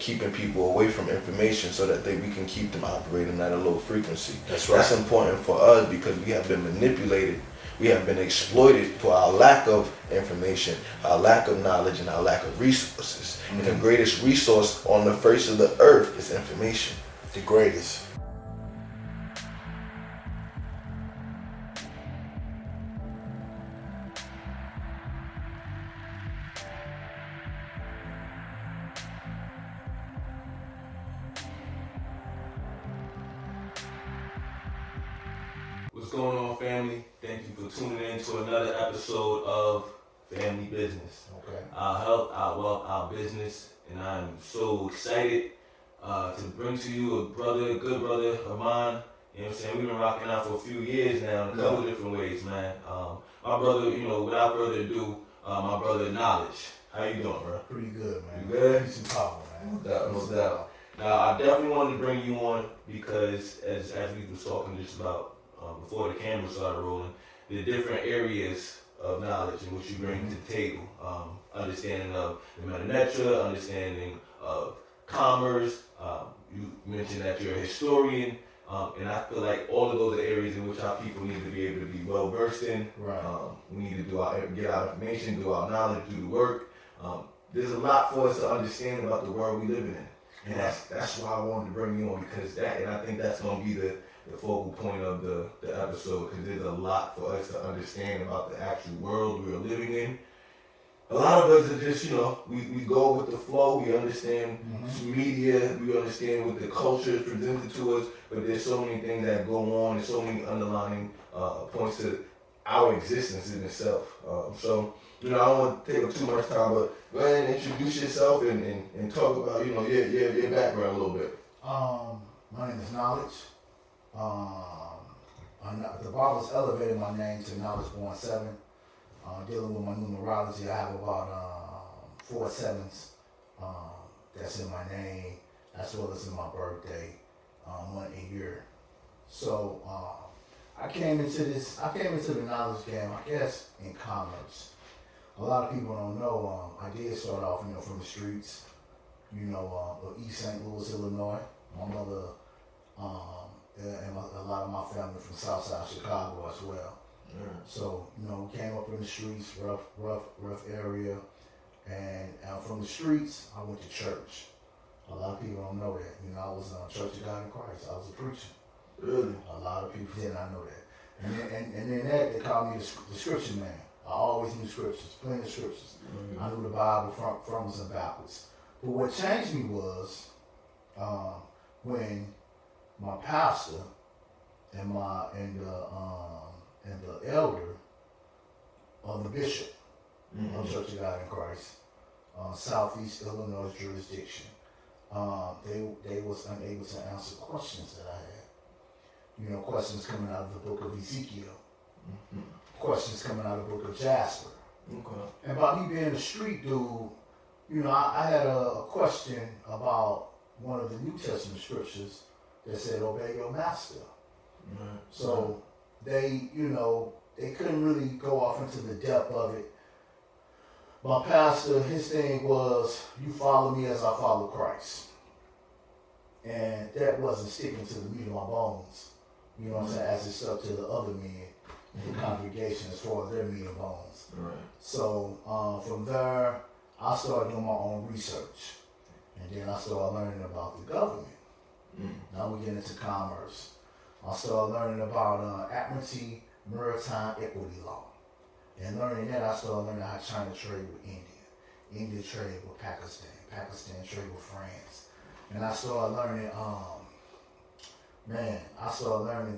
keeping people away from information so that we can keep them operating at a low frequency. That's right. That's important for us because we have been manipulated. We have been exploited for our lack of information, our lack of knowledge, and our lack of resources. Mm-hmm. And the greatest resource on the face of the earth is information. The greatest. What's going on, family? Thank you for tuning in to another episode of Family Business. Okay. Our health, our wealth, our business, and I'm so excited to bring to you a good brother of mine. You know what I'm saying? We've been rocking out for a few years now in a couple of different ways, man. My brother, without further ado, my brother Knowledge. How you doing, bro? Pretty good, man. You good? Peace and power, man. No doubt. Now, I definitely wanted to bring you on because as we were talking just about before the camera started rolling, the different areas of knowledge in which you bring to the table. Understanding of the metanetra, understanding of commerce. You mentioned that you're a historian, and I feel like all of those are areas in which our people need to be able to be well versed in. Right. We need to get our information, do our knowledge, do the work. There's a lot for us to understand about the world we live in. And that's why I wanted to bring you on, because and I think that's going to be the focal point of the episode, because there's a lot for us to understand about the actual world we're living in. A lot of us are just, we go with the flow, we understand media, we understand what the culture is presented to us, but there's so many things that go on, there's so many underlying points to our existence in itself. So, I don't want to take up too much time, but go ahead and introduce yourself and talk about, your background a little bit. My name is Knowledge. The Bible's elevated my name to Knowledge Born 7. Dealing with my numerology, I have about 4 sevens that's in my name, as well as in my birthday, month and year. So I came into the knowledge game, I guess, in commerce. A lot of people don't know. I did start off, from the streets, of East St. Louis, Illinois. My mother and a lot of my family from Southside Chicago as well. Yeah. So, we came up in the streets, rough area, and from the streets, I went to church. A lot of people don't know that. I was Church of God in Christ. I was a preacher. Really? A lot of people did not know that. And then that, they called me the scripture man. I always knew scriptures, plenty of scriptures. Mm-hmm. I knew the Bible frontwards and backwards. But what changed me was when my pastor and the elder of the bishop of Church of God in Christ, Southeast Illinois jurisdiction, they was unable to answer questions that I had. Questions coming out of the book of Ezekiel, questions coming out of the book of Jasper. Okay. And by me being a street dude, I had a question about one of the New Testament scriptures that said, obey your master. Mm-hmm. So they couldn't really go off into the depth of it. My pastor, his thing was, you follow me as I follow Christ. And that wasn't sticking to the meat of my bones, what I'm saying, as it stuck to the other men in the congregation as far as their meat and bones. Right. So from there, I started doing my own research. And then I started learning about the government. Now we get into commerce. I started learning about Admiralty Maritime Equity Law. And learning that, I started learning how China trade with India. India trade with Pakistan. Pakistan trade with France. And I started learning,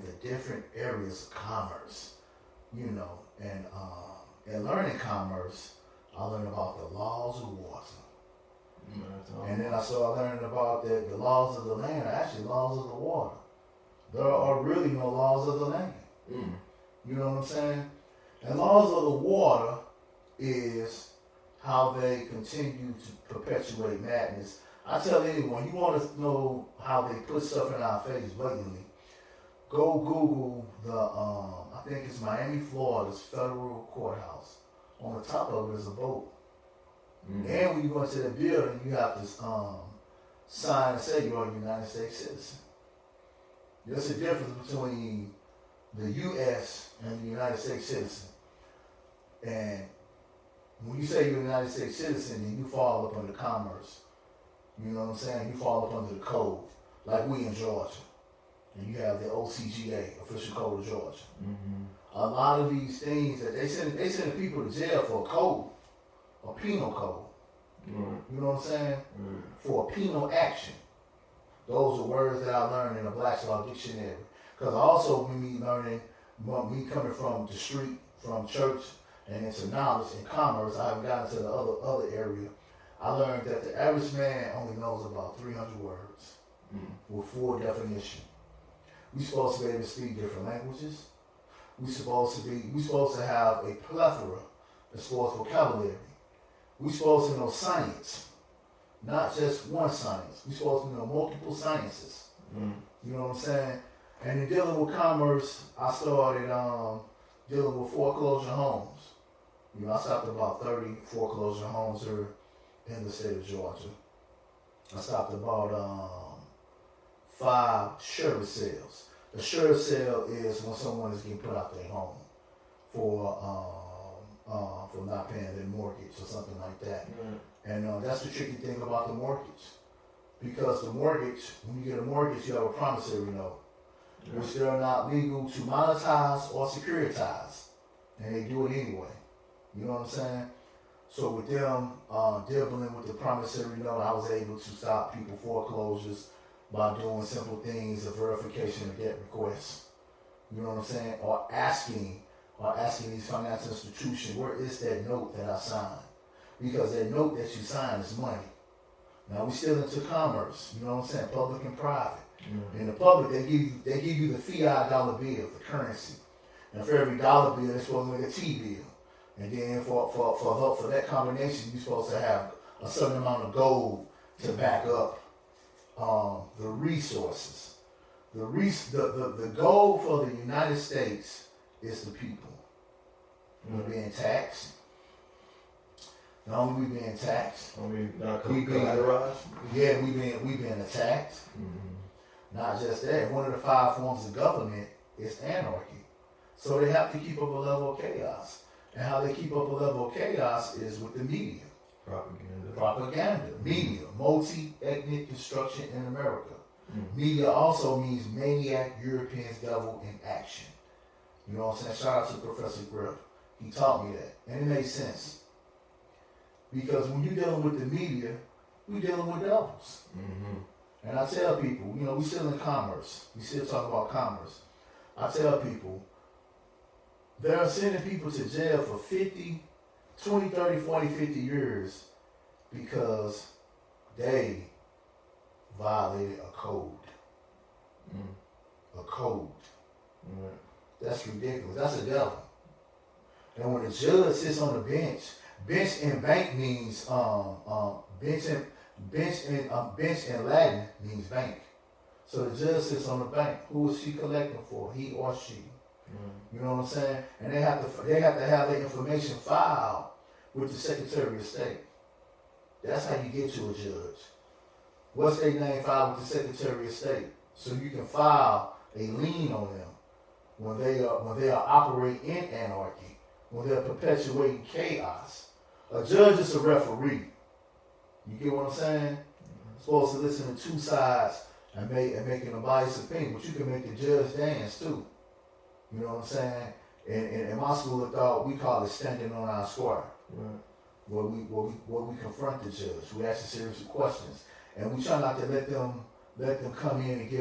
the different areas of commerce, and learning commerce, I learned about the laws of water. And then I started learning about the laws of the land, actually laws of the water. There are really no laws of the land. You know what I'm saying? And laws of the water is how they continue to perpetuate madness. I tell anyone, you want to know how they put stuff in our face blatantly, go Google I think it's Miami, Florida's federal courthouse. On the top of it is a boat. And when you go into the building, you have this sign and say you're a United States citizen. There's a difference between the U.S. and the United States citizen. And when you say you're a United States citizen, then you fall up under commerce. You know what I'm saying? You fall up under the code, like we in Georgia. And you have the OCGA, Official Code of Georgia. A lot of these things that they send people to jail for a code, a penal code. You know what I'm saying? For a penal action. Those are words that I learned in the Black's Law Dictionary. Because also me learning, me coming from the street, from church, and into knowledge and commerce, I haven't gotten to the other area. I learned that the average man only knows about 300 words with full definition. We're supposed to be able to speak different languages. We're supposed to have a plethora as far as vocabulary. We're supposed to know science, not just one science. We're supposed to know multiple sciences. You know what I'm saying? And in dealing with commerce, I started dealing with foreclosure homes. You know, I stopped about 30 foreclosure homes here in the state of Georgia. I stopped about 5 sheriff sales. A sheriff sale is when someone is getting put out their home for not paying their mortgage or something like that. And that's the tricky thing about the mortgage. Because the mortgage, when you get a mortgage, you have a promissory note, which they're not legal to monetize or securitize. And they do it anyway. You know what I'm saying? So with them dealing with the promissory note, I was able to stop people foreclosures by doing simple things of verification of debt requests. You know what I'm saying? Or asking these financial institutions, where is that note that I signed? Because that note that you signed is money. Now we still into commerce, you know what I'm saying? Public and private. In the public, they give you the fiat dollar bill, the currency. And for every dollar bill, they're supposed to make a T bill. And then for that combination, you're supposed to have a certain amount of gold to back up the resources. The goal for the United States is the people. We're being taxed. Not only we being taxed, Not collateralized. Yeah, we being attacked. Not just that. One of the 5 forms of government is anarchy. So they have to keep up a level of chaos. And how they keep up a level of chaos is with the media. Propaganda. Media. Multi-ethnic destruction in America. Media also means maniac Europeans devil in action. You know what I'm saying? Shout out to Professor Griff. He taught me that. And it makes sense. Because when you're dealing with the media, we're dealing with devils. And I tell people, you know, we still in commerce. We still talk about commerce. I tell people, they're sending people to jail for 20, 30, 40, 50 years because they violated a code. A code. That's ridiculous. That's a devil. And when the judge sits on the bench in bank means bench in Latin means bank. So the judge sits on the bank. Who is she collecting for? He or she. You know what I'm saying? And they have to have their information filed with the Secretary of State. That's how you get to a judge. What's their name filed with the Secretary of State? So you can file a lien on them when they are operating in anarchy, when they're perpetuating chaos. A judge is a referee. You get what I'm saying? Supposed to listen to 2 sides and making a biased opinion, but you can make the judge dance too. You know what I'm saying? In my school of thought, we call it standing on our square. Where we confront the judge. We ask a series of questions. And we try not to let them come in and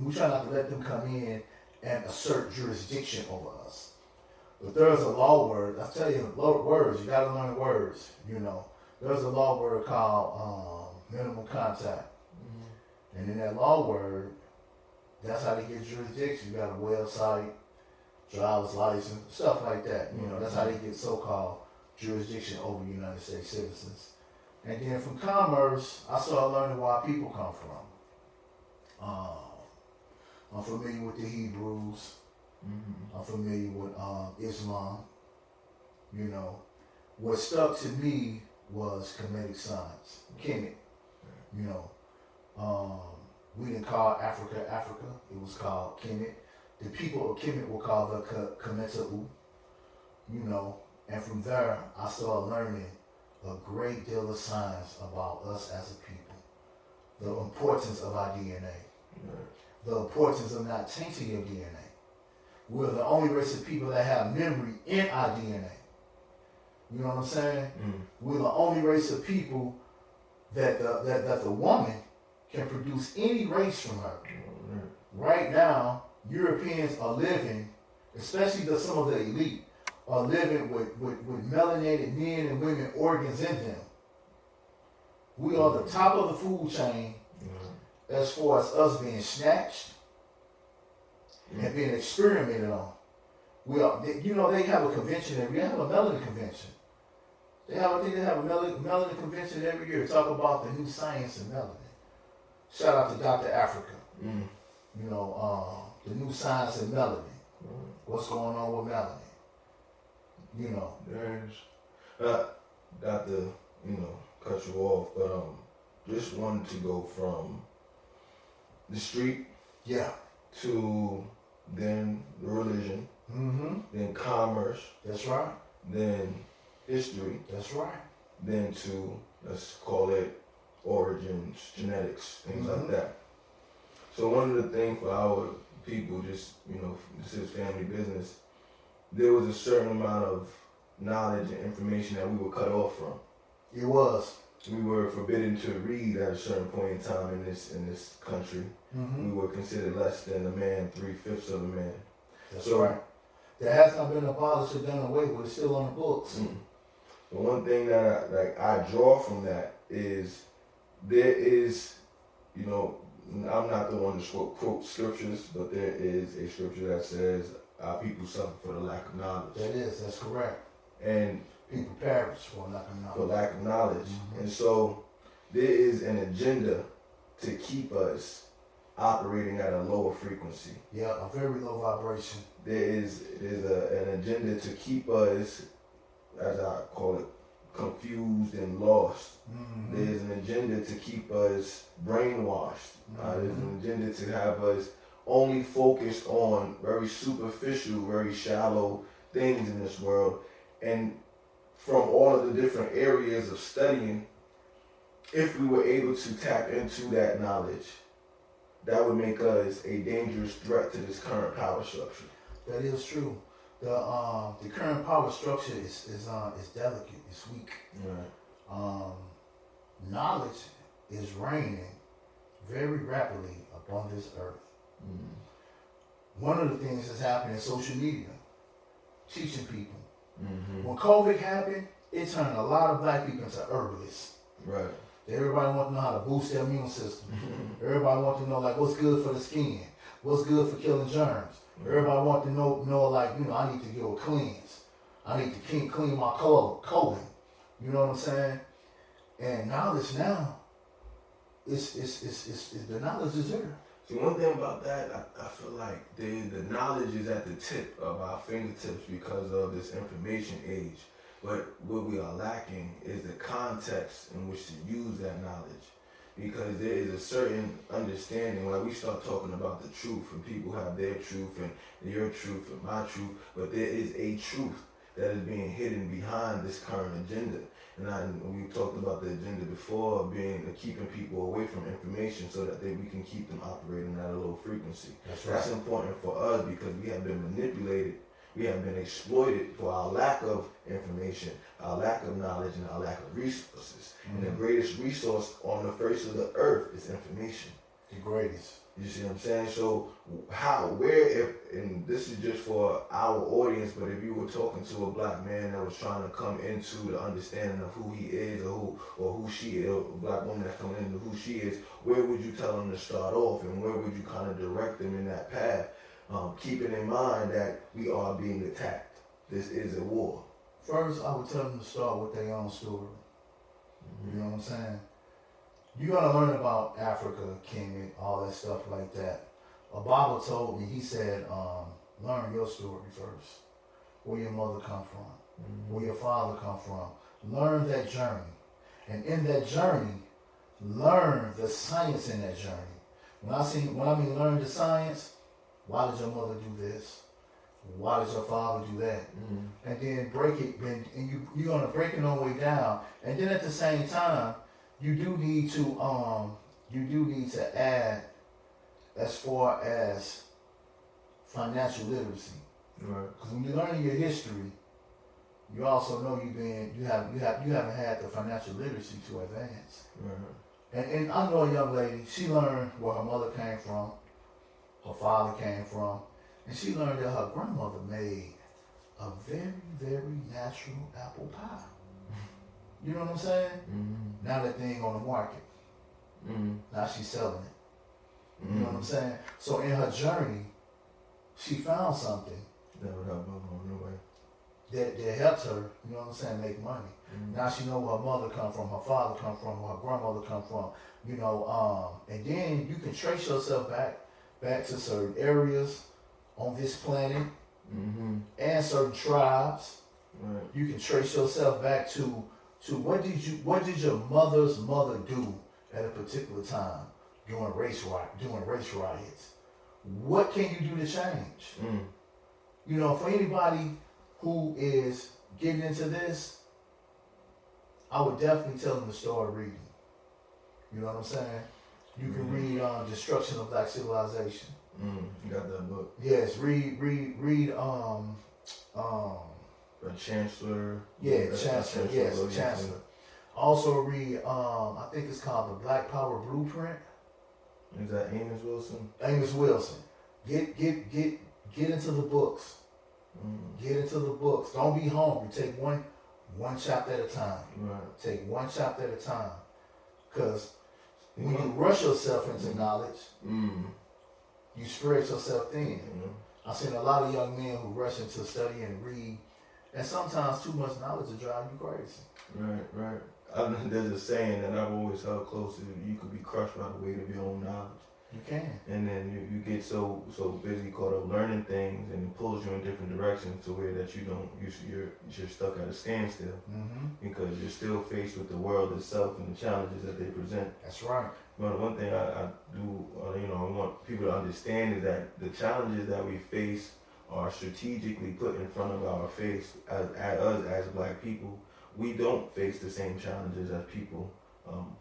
we try not to let them come in and assert jurisdiction over us. But there's a law word, I tell you, words, you gotta learn words, you know. There's a law word called minimum contact. And in that law word, that's how they get jurisdiction. You got a website, driver's license, stuff like that. You know, that's how they get so-called jurisdiction over United States citizens. And then from commerce, I started learning where our people come from. I'm familiar with the Hebrews. I'm familiar with Islam. You know, what stuck to me was comedic science, Kemet. You know, we didn't call Africa Africa. It was called Kemet. The people of Kemet were called the Kemeta'u. You know, and from there, I started learning a great deal of science about us as a people. The importance of our DNA. The importance of not tainting your DNA. We're the only race of people that have memory in our DNA. You know what I'm saying? We're the only race of people that the woman can produce any race from her. Right now, Europeans are living, especially some of the elite, are living with melanated men and women organs in them. We are the top of the food chain as far as us being snatched and being experimented on. We are, you know, they have a convention every year. They have a melanin convention. I think they have a melanin convention every year to talk about the new science in melanin. Shout out to Dr. Africa. You know, the new science in melanin. What's going on with melanin? You know. There's, not to, you know, cut you off, but just wanted to go from the street to then the religion, then commerce. That's right. Then history. That's right. Then to, let's call it origins, genetics, things like that. So one of the things for our people, just, you know, this is family business, there was a certain amount of knowledge and information that we were cut off from. It was. We were forbidden to read at a certain point in time in this country. We were considered less than a man, 3/5 of a man. That's right. That has not been abolished or done away with. It's still on the books. The one thing that I draw from that is there is, you know, I'm not the one to quote scriptures, but there is a scripture that says our people suffer for the lack of knowledge. That's correct. And people perish for lack of knowledge. For lack of knowledge. And so there is an agenda to keep us operating at a lower frequency. Yeah, a very low vibration. There's an agenda to keep us, as I call it, confused and lost. There's an agenda to keep us brainwashed. There's an agenda to have us only focused on very superficial, very shallow things in this world. And from all of the different areas of studying, if we were able to tap into that knowledge, that would make us a dangerous threat to this current power structure. That is true. The current power structure is delicate. It's weak. Right. Knowledge is reigning very rapidly upon this earth. One of the things that's happening is social media, teaching people. When COVID happened, it turned a lot of black people into herbalists. Right. Everybody wants to know how to boost their immune system. Everybody wants to know, like, what's good for the skin, what's good for killing germs. Everybody wants to know, like, you know, I need to go cleanse. I need to clean my colon. You know what I'm saying? And knowledge now, the knowledge is there. See, one thing about that, I feel like the knowledge is at the tip of our fingertips because of this information age. But what we are lacking is the context in which to use that knowledge. Because there is a certain understanding, like we start talking about the truth, and people have their truth and your truth and my truth, but there is a truth that is being hidden behind this current agenda. And we talked about the agenda before, being keeping people away from information so that we can keep them operating at a low frequency. That's important for us because we have been manipulated. We have been exploited for our lack of information, our lack of knowledge, and our lack of resources. And the greatest resource on the face of the earth is information. The greatest. You see what I'm saying? So and this is just for our audience, but if you were talking to a black man that was trying to come into the understanding of who he is or who she is, or a black woman that's coming into who she is, where would you tell them to start off, and where would you kind of direct them in that path? Keeping in mind that we are being attacked. This is a war. First, I would tell them to start with their own story. You know what I'm saying? You're going to learn about Africa, Kemet, all that stuff like that. A Bible told me, he said, learn your story first. Where your mother come from, where your father come from. Learn that journey. And in that journey, learn the science in that journey. When I mean learn the science, why did your mother do this? Why did your father do that? And then break it, and you're gonna break it all the way down. And then at the same time, you do need to add as far as financial literacy. Right. Because when you're learning your history, you also know you haven't had the financial literacy to advance. Right. And I know a young lady, she learned where her mother came from, her father came from, and she learned that her grandmother made a very, very natural apple pie. You know what I'm saying? Now that thing on the market. Now she's selling it. You know what I'm saying? So in her journey, she found something That would help her along the way. that helped her, you know what I'm saying, make money. Now she know where her mother come from, her father come from, where her grandmother come from, you know, and then you can trace yourself back to certain areas on this planet and certain tribes. Right. You can trace yourself back to what did your mother's mother do at a particular time during race riots? What can you do to change? You know, for anybody who is getting into this, I would definitely tell them to start reading. You know what I'm saying? You can read Destruction of Black Civilization. You got that book. Yes, read A Chancellor. Chancellor. Yes, Chancellor. Also read I think it's called The Black Power Blueprint. Is that Amos Wilson? Amos Wilson. Get into the books. Get into the books. Don't be hungry. Take one chapter at a time. Right. Take one chapter at a time. Because when you rush yourself into knowledge, you spread yourself thin. I've seen a lot of young men who rush into study and read, and sometimes too much knowledge will drive you crazy. Right. There's a saying that I've always held close to: you could be crushed by the weight of your own knowledge. You can. And then you get so busy caught up learning things, and it pulls you in different directions to where that you're stuck at a standstill because you're still faced with the world itself and the challenges that they present. That's right. But one thing I do, I want people to understand is that the challenges that we face are strategically put in front of our face as Black people. We don't face the same challenges as people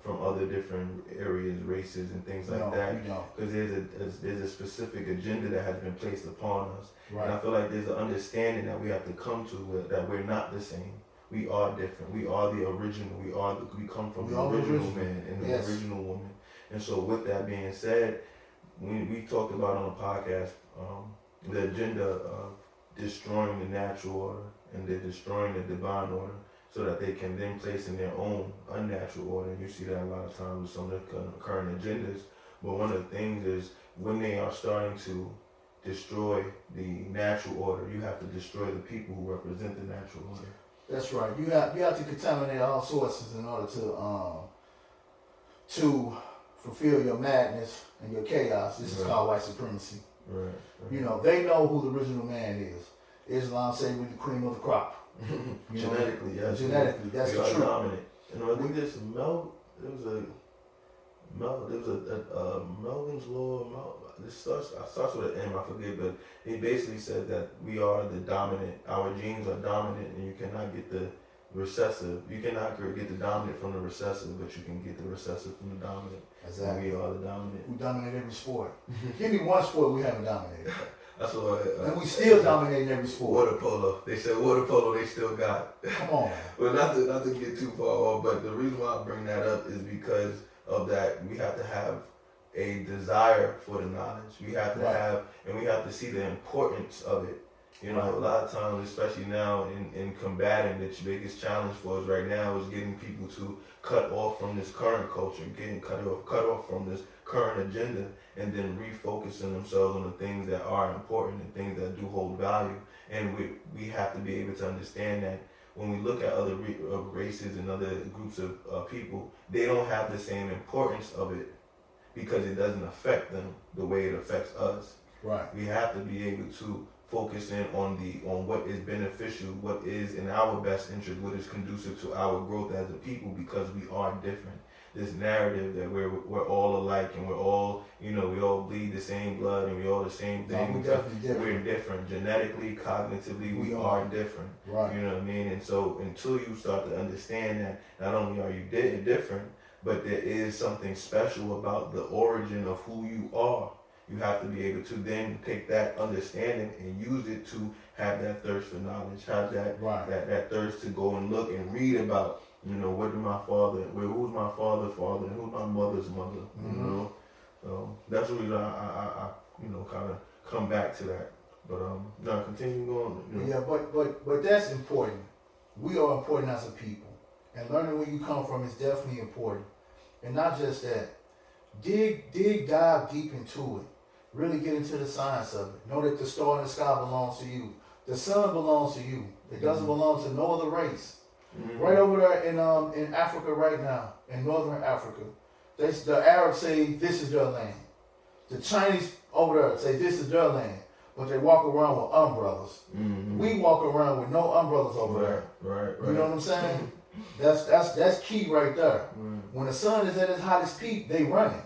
from other different areas, races, and things like that. Because there's a specific agenda that has been placed upon us. Right. And I feel like there's an understanding that we have to come to that we're not the same. We are different. We are the original. We come from the original man and the original woman. And so with that being said, we talked about on the podcast the agenda of destroying the natural order and they're destroying the divine order so that they can then place in their own unnatural order. And you see that a lot of times with some of the current agendas. But one of the things is when they are starting to destroy the natural order, you have to destroy the people who represent the natural order. That's right. You have to contaminate all sources in order to fulfill your madness and your chaos. This is called white supremacy. Right. You know, they know who the original man is. Islam say we're the cream of the crop. Genetically, yes. Genetically, that's we the are truth. dominant. And I think there was a Melvin's law. This starts with an M, I forget, but he basically said that we are the dominant. Our genes are dominant, and you cannot get the recessive. You cannot get the dominant from the recessive, but you can get the recessive from the dominant. Exactly. And we are the dominant. We dominate every sport. Give me one sport we haven't dominated. That's what. And we still dominate every sport. Water polo. They said water polo. They still got. Come on. Well, not to get too far off, but the reason why I bring that up is because of that. We have to have a desire for the knowledge. We have to have, and we have to see the importance of it. You know, a lot of times, especially now in combating, the biggest challenge for us right now is getting people to cut off from this current culture, getting cut off from this current agenda, and then refocusing themselves on the things that are important and things that do hold value. And we have to be able to understand that when we look at other races and other groups of people, they don't have the same importance of it because it doesn't affect them the way it affects us. Right. We have to be able to focus in on what is beneficial, what is in our best interest, what is conducive to our growth as a people, because we are different. this narrative that we're all alike and we're all, you know, we all bleed the same blood and we all the same thing. No, we definitely different. We're different genetically, cognitively. We are different. Right. You know what I mean? And so until you start to understand that not only are you different, but there is something special about the origin of who you are. You have to be able to then take that understanding and use it to have that thirst for knowledge, have that that thirst to go and look and read about, you know, what did my father, who's my father, and who's my mother's mother, you know. So that's the reason I you know, kind of come back to that. But no, continue going. You know. Yeah, but that's important. We are important as a people, and learning where you come from is definitely important. And not just that, dive deep into it. Really get into the science of it. Know that the star in the sky belongs to you. The sun belongs to you. It doesn't belong to no other race. Right over there in Africa right now, in northern Africa, the Arabs say this is their land. The Chinese over there say this is their land, but they walk around with umbrellas. We walk around with no umbrellas over there. Right. You know what I'm saying? That's key right there. When the sun is at its hottest peak, they running.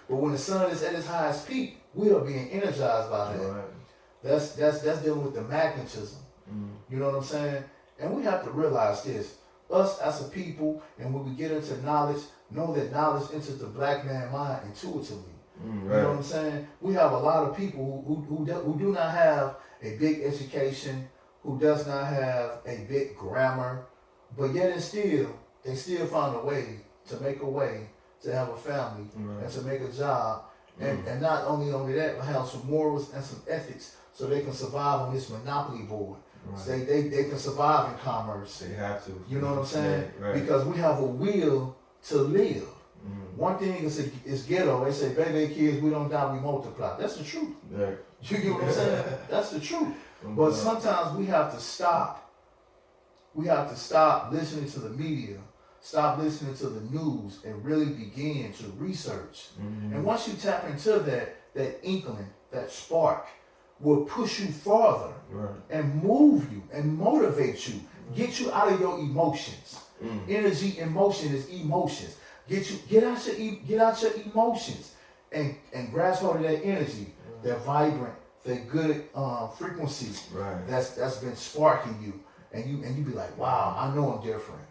But when the sun is at its highest peak, we are being energized by that. Right. That's dealing with the magnetism. You know what I'm saying? And we have to realize this. Us as a people, and when we get into knowledge, know that knowledge enters the black man mind intuitively. You know what I'm saying? We have a lot of people who do not have a big education, who does not have a big grammar, but yet they still find a way to make a way to have a family and to make a job. And not only that, but have some morals and some ethics so they can survive on this monopoly board. So they can survive in commerce. They have to. You know what I'm saying? Right. Because we have a will to live. One thing is ghetto. They say, baby kids, we don't die, we multiply. That's the truth. Right. You get what I'm saying? That's the truth. But sometimes we have to stop. We have to stop listening to the media, stop listening to the news, and really begin to research. And once you tap into that inkling, that spark, will push you farther and move you and motivate you, get you out of your emotions. Energy and motion is emotions. Get out your emotions and grasp hold of that energy, that vibrant, that good frequency that's been sparking you, and you be like, wow, I know I'm different.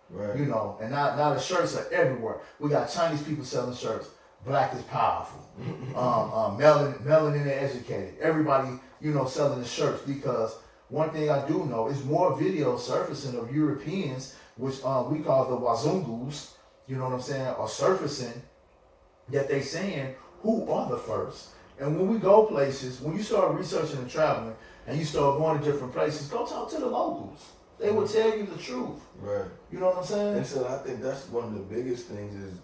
Right. You know, and now the shirts are everywhere. We got Chinese people selling shirts. Black is powerful. Melanin and educated. Everybody, you know, selling the shirts, because one thing I do know is more videos surfacing of Europeans, which we call the Wazungus, you know what I'm saying, are surfacing, that they saying, who are the first? And when we go places, when you start researching and traveling, and you start going to different places, go talk to the locals. They will tell you the truth. Right. You know what I'm saying? And so I think that's one of the biggest things is,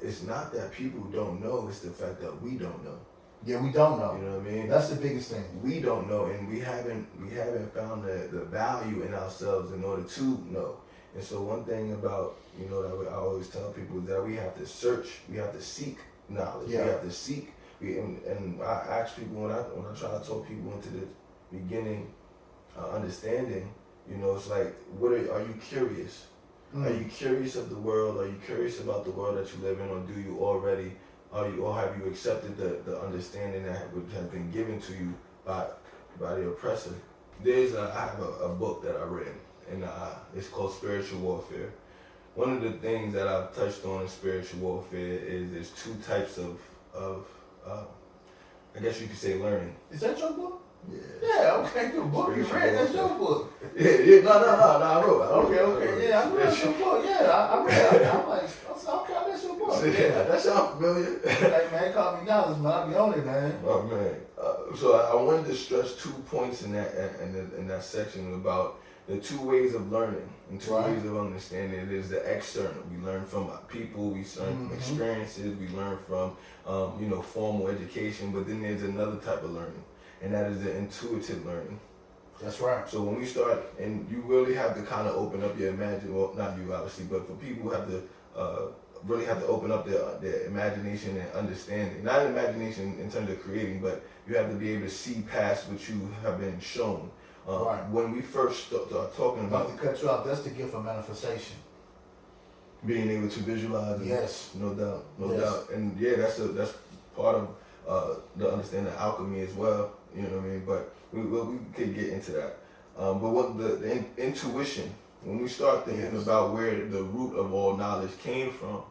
it's not that people don't know, it's the fact that we don't know. Yeah, we don't know. You know what I mean? That's the biggest thing. We don't know, and we haven't found the value in ourselves in order to know. And so one thing about, you know, that I always tell people is that we have to search, we have to seek knowledge, we have to seek. And I ask people when I try to talk people into the beginning understanding, you know, it's like, are you curious? Are you curious of the world? Are you curious about the world that you live in, or do you already, or have you accepted the understanding that has been given to you by the oppressor? I have a book that I read, and it's called Spiritual Warfare. One of the things that I've touched on in spiritual warfare is there's two types of I guess you could say learning. Is that your book? Yeah. Okay, the book you read, that's your book. No, I wrote. Okay, I read your book. I read it. I'm like, okay, that's your book. Yeah, that sounds familiar. Like, man, call me knowledge, man. I be on it, man. Oh man. So I wanted to stress 2 points in that section about the 2 ways of learning and 2 ways of understanding. It is the external. We learn from people, we learn from experiences, we learn from formal education, but then there's another type of learning, and that is the intuitive learning. That's right. So when we start, and you really have to kind of open up your imagination, well, not you obviously, but for people who have to really have to open up their imagination and understanding. Not imagination in terms of creating, but you have to be able to see past what you have been shown. When we first start talking about... Not to cut you off, that's the gift of manifestation. being able to visualize. And Yes. No doubt. No Yes. doubt. And yeah, that's part of the understanding of alchemy as well. You know what I mean? But we could get into that. But what the intuition, when we start thinking Yes. about where the root of all knowledge came from,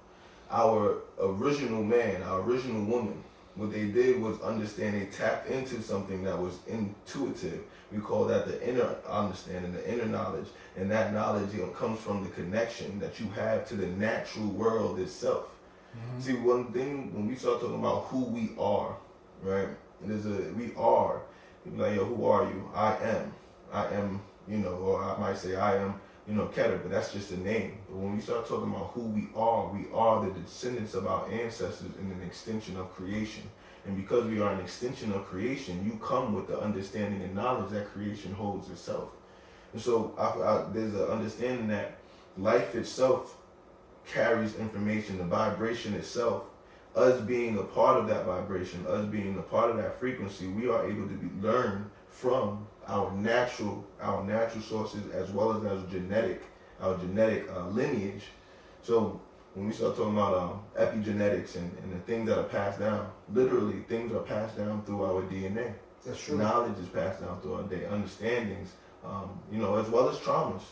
our original man, our original woman, what they did was understand, they tapped into something that was intuitive. We call that the inner understanding, the inner knowledge. And that knowledge comes from the connection that you have to the natural world itself. Mm-hmm. See, one thing, when we start talking about who we are, right? We are. People like, yo, who are you? I am, or I might say I am, Keter, but that's just a name. But when we start talking about who we are the descendants of our ancestors and an extension of creation. And because we are an extension of creation, you come with the understanding and knowledge that creation holds itself. And so there's an understanding that life itself carries information, the vibration itself. Us being a part of that vibration, us being a part of that frequency, we are able to learn from our natural sources as well as our genetic lineage. So when we start talking about epigenetics and the things that are passed down, literally things are passed down through our DNA. That's true. Knowledge is passed down through our day, understandings, as well as traumas.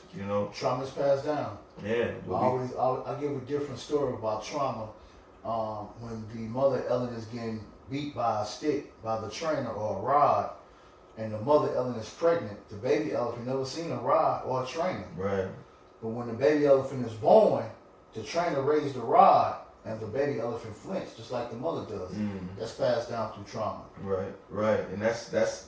Trauma's passed down. Yeah. I give a different story about trauma. When the mother Ellen is getting beat by a stick by the trainer or a rod, and the mother Ellen is pregnant, the baby elephant never seen a rod or a trainer. Right. But when the baby elephant is born, the trainer raised the rod, and the baby elephant flinched just like the mother does. That's passed down through trauma. Right. And that's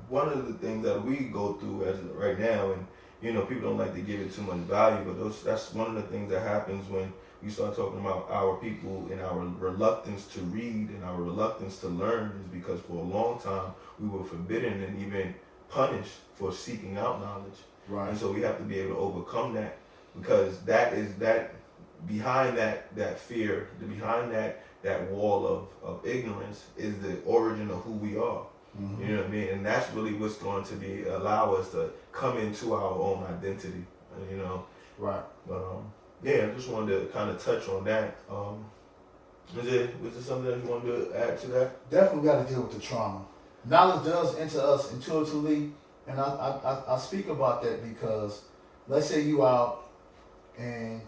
one of the things that we go through as right now, and people don't like to give it too much value, but that's one of the things that happens when we start talking about our people and our reluctance to read and our reluctance to learn is because for a long time we were forbidden and even punished for seeking out knowledge. Right. And so we have to be able to overcome that, because that behind that fear, behind that wall of ignorance is the origin of who we are. Mm-hmm. You know what I mean? And that's really what's going to allow us to come into our own identity. Right. But yeah, I just wanted to kind of touch on that. Was there something that you wanted to add to that? Definitely got to deal with the trauma. Knowledge does enter us intuitively, and I speak about that because let's say you out and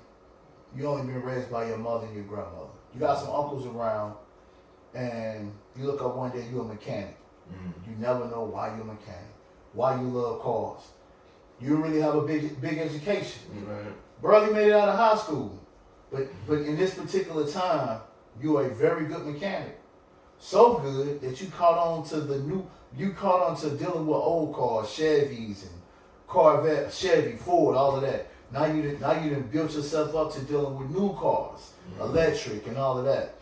you only been raised by your mother and your grandmother. You got some uncles around, and you look up one day, you're a mechanic. Mm-hmm. You never know why you're a mechanic, why you love cars. You don't really have a big education. Right. Barely made it out of high school, but in this particular time, you are a very good mechanic. So good that you caught on to dealing with old cars, Chevys and Corvette, Chevy, Ford, all of that. Now you done built yourself up to dealing with new cars, electric and all of that.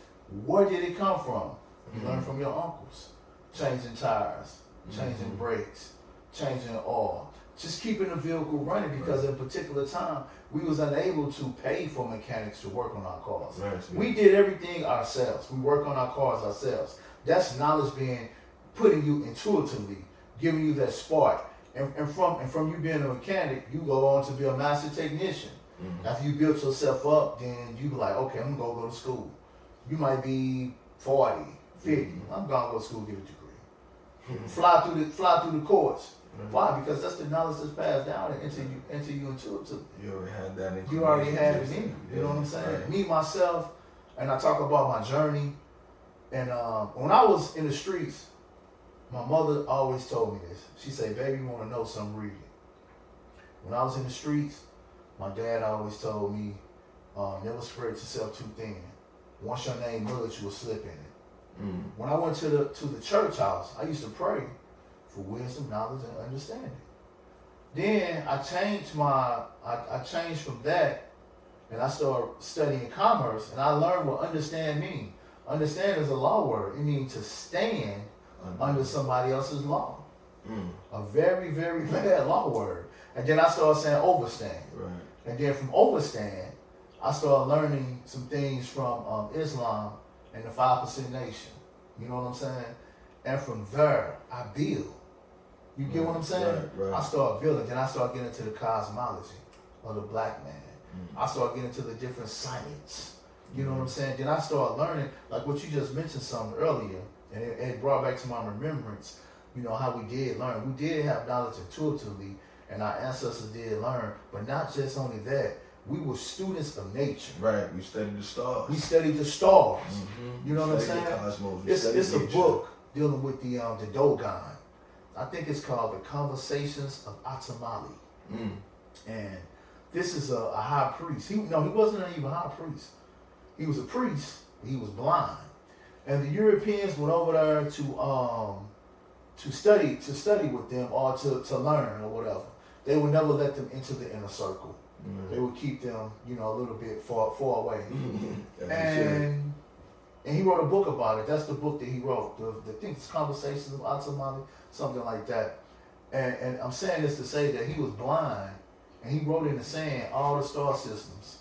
Where did it come from? You learned from your uncles. Changing tires, changing brakes, changing oil. Just keeping the vehicle running because at a particular time, we was unable to pay for mechanics to work on our cars. Right. We did everything ourselves. We work on our cars ourselves. That's knowledge being putting you intuitively, giving you that spark. And from you being a mechanic, you go on to be a master technician. Mm-hmm. After you built yourself up, then you be like, okay, I'm gonna go to school. You might be 40, 50. I'm gonna go to school, get a degree. Fly through the courts. Why? Because that's the knowledge that's passed down into you intuitively. You already had that in you. Already had it in you. You know what I'm saying? Right. Me, myself, and I talk about my journey. And when I was in the streets, my mother always told me this. She said, baby, you want to know something, read it. When I was in the streets, my dad always told me, never spread yourself too thin. Once your name Millage, you will slip in it. When I went to the church house, I used to pray for wisdom, knowledge, and understanding. Then I changed from that, and I started studying commerce, and I learned what understand means. Understand is a law word. It means to stand under somebody else's law. A very, very bad law word. And then I started saying overstand. Right. And then from overstand, I started learning some things from Islam and the 5% nation. You know what I'm saying? And from there, I build. You get what I'm saying? Right. I start building. Then I start getting into the cosmology of the black man. I started getting into the different science. You know what I'm saying? Then I started learning, like what you just mentioned something earlier, and it brought back to my remembrance, you know, how we did learn. We did have knowledge intuitively, and our ancestors did learn, but not just only that. We were students of nature. Right. We studied the stars. We studied the stars. You know what I'm Studied saying? the cosmos. It's a book dealing with the Dogon. I think it's called The Conversations of Atamali. And this is a high priest. He wasn't even a high priest. He was a priest, but he was blind. And the Europeans went over there to study with them or to learn or whatever. They would never let them into the inner circle. They would keep them, you know, a little bit far away. And he wrote a book about it. That's the book that he wrote. The thing is Conversations of Atamali, something like that. And I'm saying this to say that he was blind, and he wrote in the sand all the star systems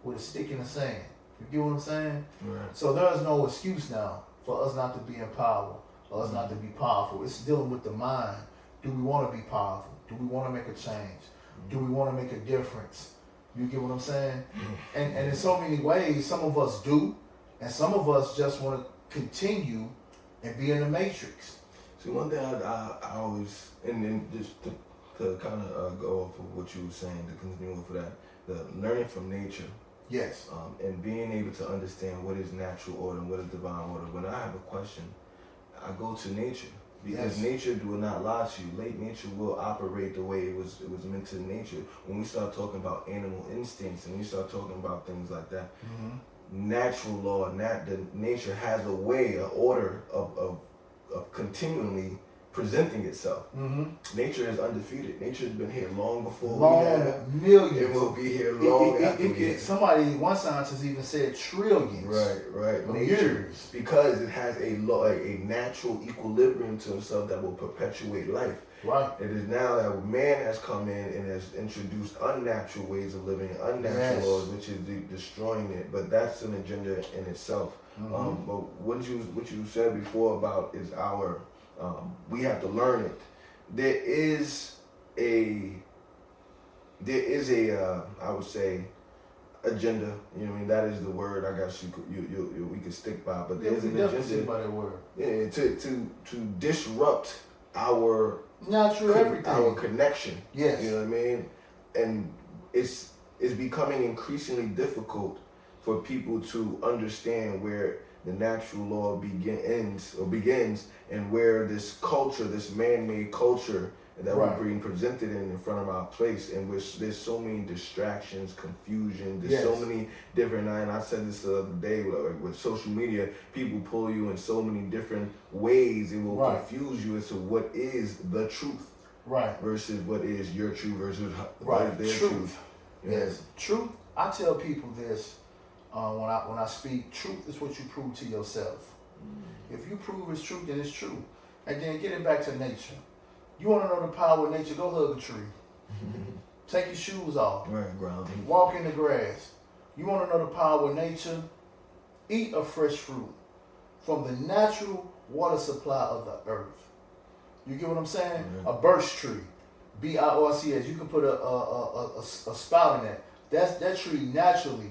with a stick in the sand. You get what I'm saying? Right. So there is no excuse now for us not to be in power, or us not to be powerful. It's dealing with the mind. Do we want to be powerful? Do we want to make a change? Do we want to make a difference? You get what I'm saying? And in so many ways, some of us do, and some of us just want to continue and be in the matrix. See, one thing I always, and then just to kind of go off of what you were saying, to continue with that, the learning from nature. Yes. And being able to understand what is natural order and what is divine order. When I have a question, I go to nature. Because nature will not lie to you. Late nature will operate the way it was meant to nature. When we start talking about animal instincts and we start talking about things like that, natural law, the nature has a way, an order of continually presenting itself. Nature is undefeated. Nature has been here long before we have. Millions. It will be here long after we have. Somebody, one scientist even said trillions. Right. Of Nature, years. because it has a natural equilibrium to itself that will perpetuate life. Right. It is now that man has come in and has introduced unnatural ways of living, unnatural laws, which is destroying it. But that's an agenda in itself. But what you said before about is our we have to learn it. There is a I would say agenda. You know what I mean? That is the word I guess we could stick by. But there's an agenda. By that word. Yeah, to disrupt our natural everything. Our connection. Yes. You know what I mean? And it's becoming increasingly difficult for people to understand where the natural law begins, and where this culture, this man-made culture that we're being presented in front of our place, and which there's so many distractions, confusion, there's so many different, and I said this the other day, with social media, people pull you in so many different ways, it will confuse you as to what is the truth, versus what is your truth versus what is their truth. Yes, truth. I tell people this. When I speak, truth is what you prove to yourself. If you prove it's true, then it's true. And then get it back to nature. You want to know the power of nature, go hug a tree. Take your shoes off. Grounding. Walk in the grass. You want to know the power of nature, eat a fresh fruit from the natural water supply of the earth. You get what I'm saying? A birch tree, B-I-R-C-S. You can put a spout in that. That tree naturally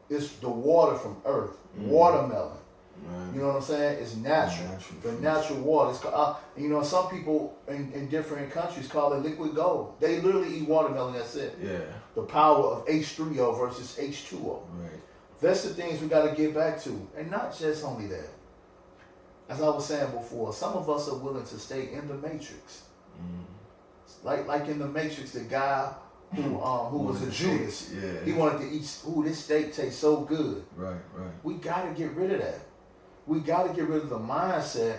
is the water from earth. Watermelon. You know what I'm saying? It's natural. The natural water. It's called, some people in different countries call it liquid gold. They literally eat watermelon, that's it. Yeah. The power of H3O versus H2O. Right. That's the things we got to get back to. And not just only that. As I was saying before, some of us are willing to stay in the matrix. Like in the Matrix, the guy who was a Judas, he wanted to eat, this steak tastes so good. Right. We got to get rid of that. We got to get rid of the mindset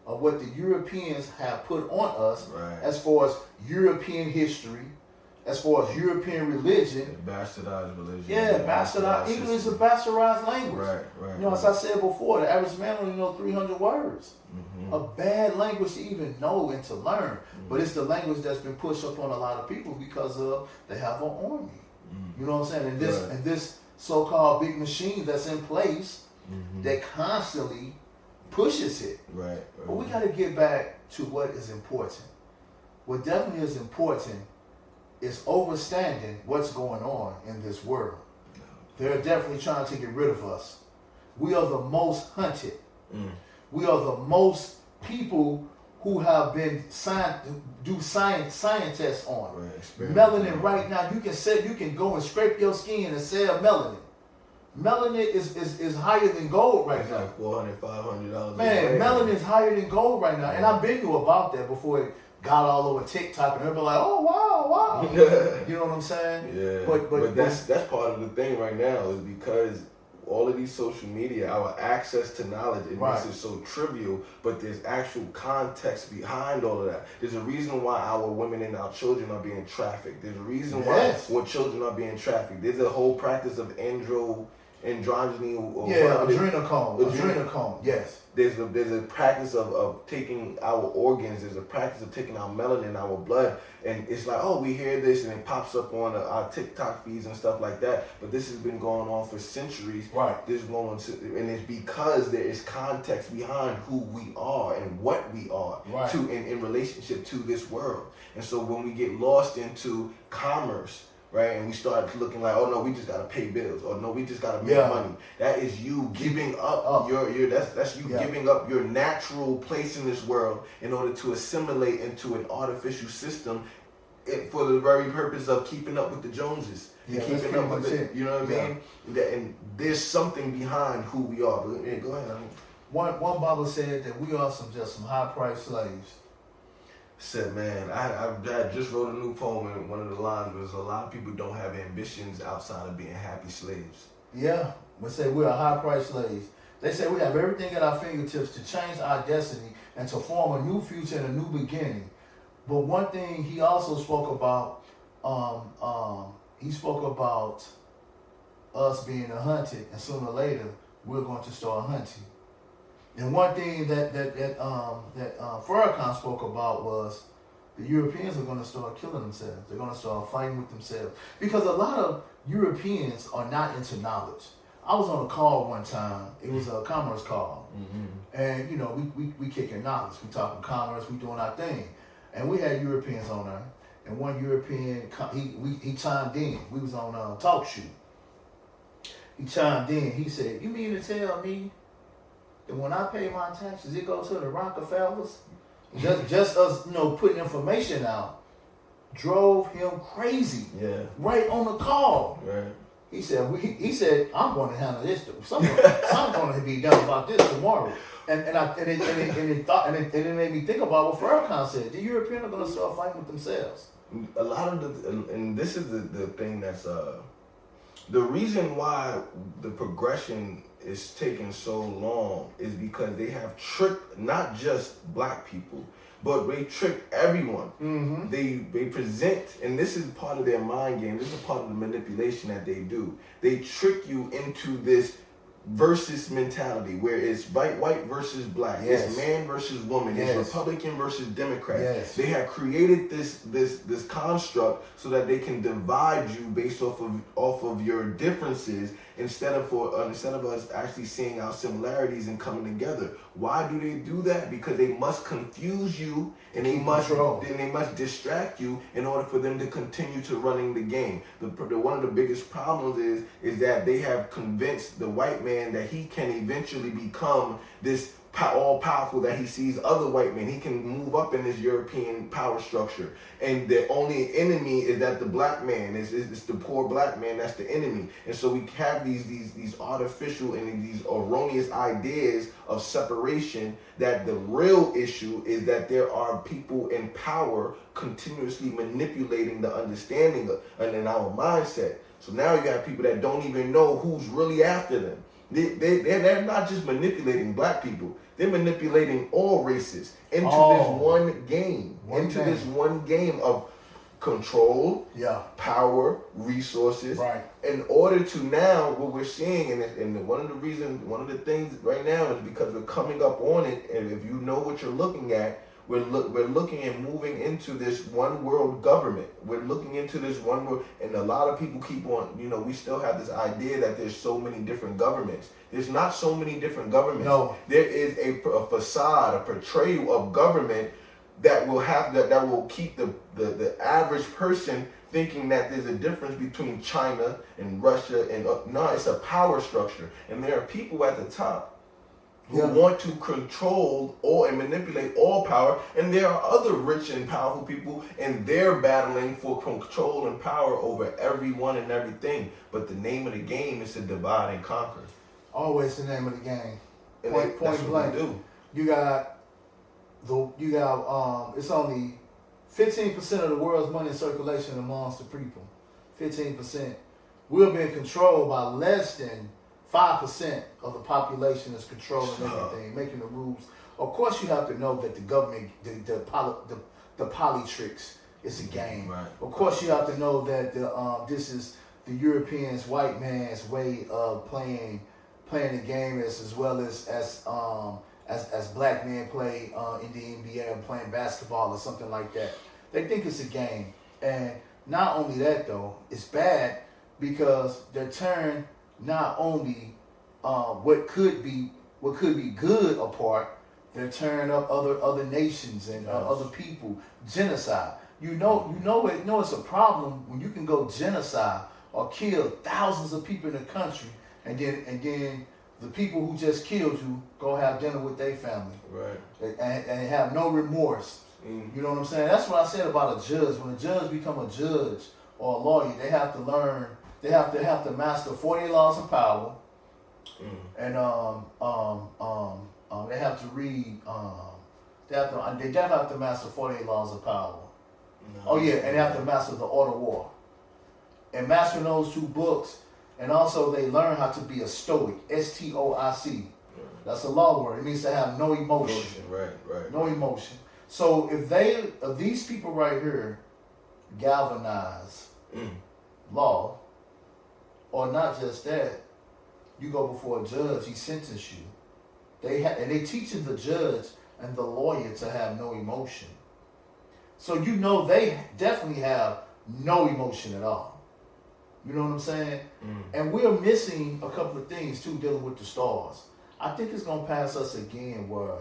of what the Europeans have put on us as far as European history, as far as European religion. Bastardized religion. Yeah, bastardized. English is a bastardized language. Right. As I said before, the average man only knows 300 words. A bad language to even know and to learn. But it's the language that's been pushed upon a lot of people because of they have an army. You know what I'm saying? And this so-called big machine that's in place that constantly pushes it. Right. But we got to get back to what is important. What definitely is important is overstanding what's going on in this world. They're definitely trying to get rid of us. We are the most hunted. We are the most people who have been science tests on. Right, melanin right now, you can go and scrape your skin and sell melanin. Melanin is higher than gold right it's now. like $400, $500. Man, melanin is higher than gold right now. And I've been knew about that before it got all over TikTok and everybody like, oh wow. You know what I'm saying? Yeah. But that's part of the thing right now is because all of these social media, our access to knowledge, it makes it so trivial, but there's actual context behind all of that. There's a reason why our women and our children are being trafficked. There's a reason why when children are being trafficked. There's a whole practice of androgyny. Adrenochrome. Yes. There's a practice of taking our organs. There's a practice of taking our melanin, our blood, and it's like, oh, we hear this, and it pops up on our TikTok feeds and stuff like that. But this has been going on for centuries. Right. And it's because there is context behind who we are and what we are in relationship to this world. And so when we get lost into commerce, right, and we start looking like, oh no, we just gotta pay bills, or no, we just gotta make money. That is you giving up that's you giving up your natural place in this world in order to assimilate into an artificial system, for the very purpose of keeping up with the Joneses. Keeping up with it. You know what I mean? And there's something behind who we are. But go ahead. One Bible said that we are some high priced slaves. Said, man, I just wrote a new poem, and one of the lines was, a lot of people don't have ambitions outside of being happy slaves. Yeah, we say we are high-priced slaves. They say we have everything at our fingertips to change our destiny and to form a new future and a new beginning. But one thing he also spoke about, he spoke about us being hunted, and sooner or later we're going to start hunting. And one thing that Farrakhan spoke about was the Europeans are going to start killing themselves. They're going to start fighting with themselves. Because a lot of Europeans are not into knowledge. I was on a call one time. It was a commerce call. And, you know, we kicking knowledge. We talking commerce. We doing our thing. And we had Europeans on there. And one European, he chimed in. We was on a talk show. He chimed in. He said, you mean to tell me that when I pay my taxes, it goes to the Rockefellers? Just us, putting information out drove him crazy. Yeah. Right on the call. Right. He said, I'm going to handle this. Something going to be done about this tomorrow. And it made me think about what Farrakhan said. The Europeans are going to start fighting with themselves. A lot of and this is the thing that's the reason why the progression is taking so long is because they have tricked not just black people, but they trick everyone. Mm-hmm. They present, and this is part of their mind game. This is part of the manipulation that they do. They trick you into this versus mentality where it's white versus black. Yes. It's man versus woman. Yes. It's Republican versus Democrat. Yes. They have created this construct so that they can divide you based off of your differences instead of us actually seeing our similarities and coming together. Why do they do that? Because they must confuse you and they must distract you in order for them to continue to running the game. One of the biggest problems is that they have convinced the white man that he can eventually become this all-powerful, that he sees other white men. He can move up in this European power structure. And the only enemy is that the black man, it's the poor black man that's the enemy. And so we have these artificial and these erroneous ideas of separation, that the real issue is that there are people in power continuously manipulating the understanding and in our mindset. So now you got people that don't even know who's really after them. They're not just manipulating black people. They're manipulating all races into this one game. This one game of control, power, resources. Right. In order to now, what we're seeing, and one of the things right now is because we're coming up on it, and if you know what you're looking at, we're looking and moving into this one world government. We're looking into this one world, and a lot of people keep on, we still have this idea that there's so many different governments. There's not so many different governments. No. There is a facade, a portrayal of government that will keep the average person thinking that there's a difference between China and Russia and no, it's a power structure, and there are people at the top who want to control all and manipulate all power, and there are other rich and powerful people, and they're battling for control and power over everyone and everything. But the name of the game is to divide and conquer. Always the name of the game. And Point blank. do. You got it's only 15% of the world's money in circulation amongst the people. 15%. We're being controlled by less than 5% of the population is controlling everything, making the rules. Of course, you have to know that the government, the politics is a game. Right. Of course, you have to know that this is the Europeans, white man's way of playing the game as well as black men play in the NBA and playing basketball or something like that. They think it's a game, and not only that though, it's bad because they're turned not only what could be good apart, they're tearing up other nations and other people. Genocide. You know it's a problem when you can go genocide or kill thousands of people in the country, and then the people who just killed you go have dinner with their family, right, and have no remorse. You know what I'm saying? That's what I said about a judge. When a judge become a judge or a lawyer, they have to learn. They have to master 48 laws of power, and they have to read. They definitely have to master 48 laws of power. And they have to master the art of war. And mastering those two books, and also they learn how to be a stoic. STOIC. That's a law word. It means to have no emotion. Right. No emotion. So if these people right here galvanize law, or not just that, you go before a judge, he sentences you. They teaching the judge and the lawyer to have no emotion. So they definitely have no emotion at all. You know what I'm saying? And we're missing a couple of things too dealing with the stars. I think it's gonna pass us again where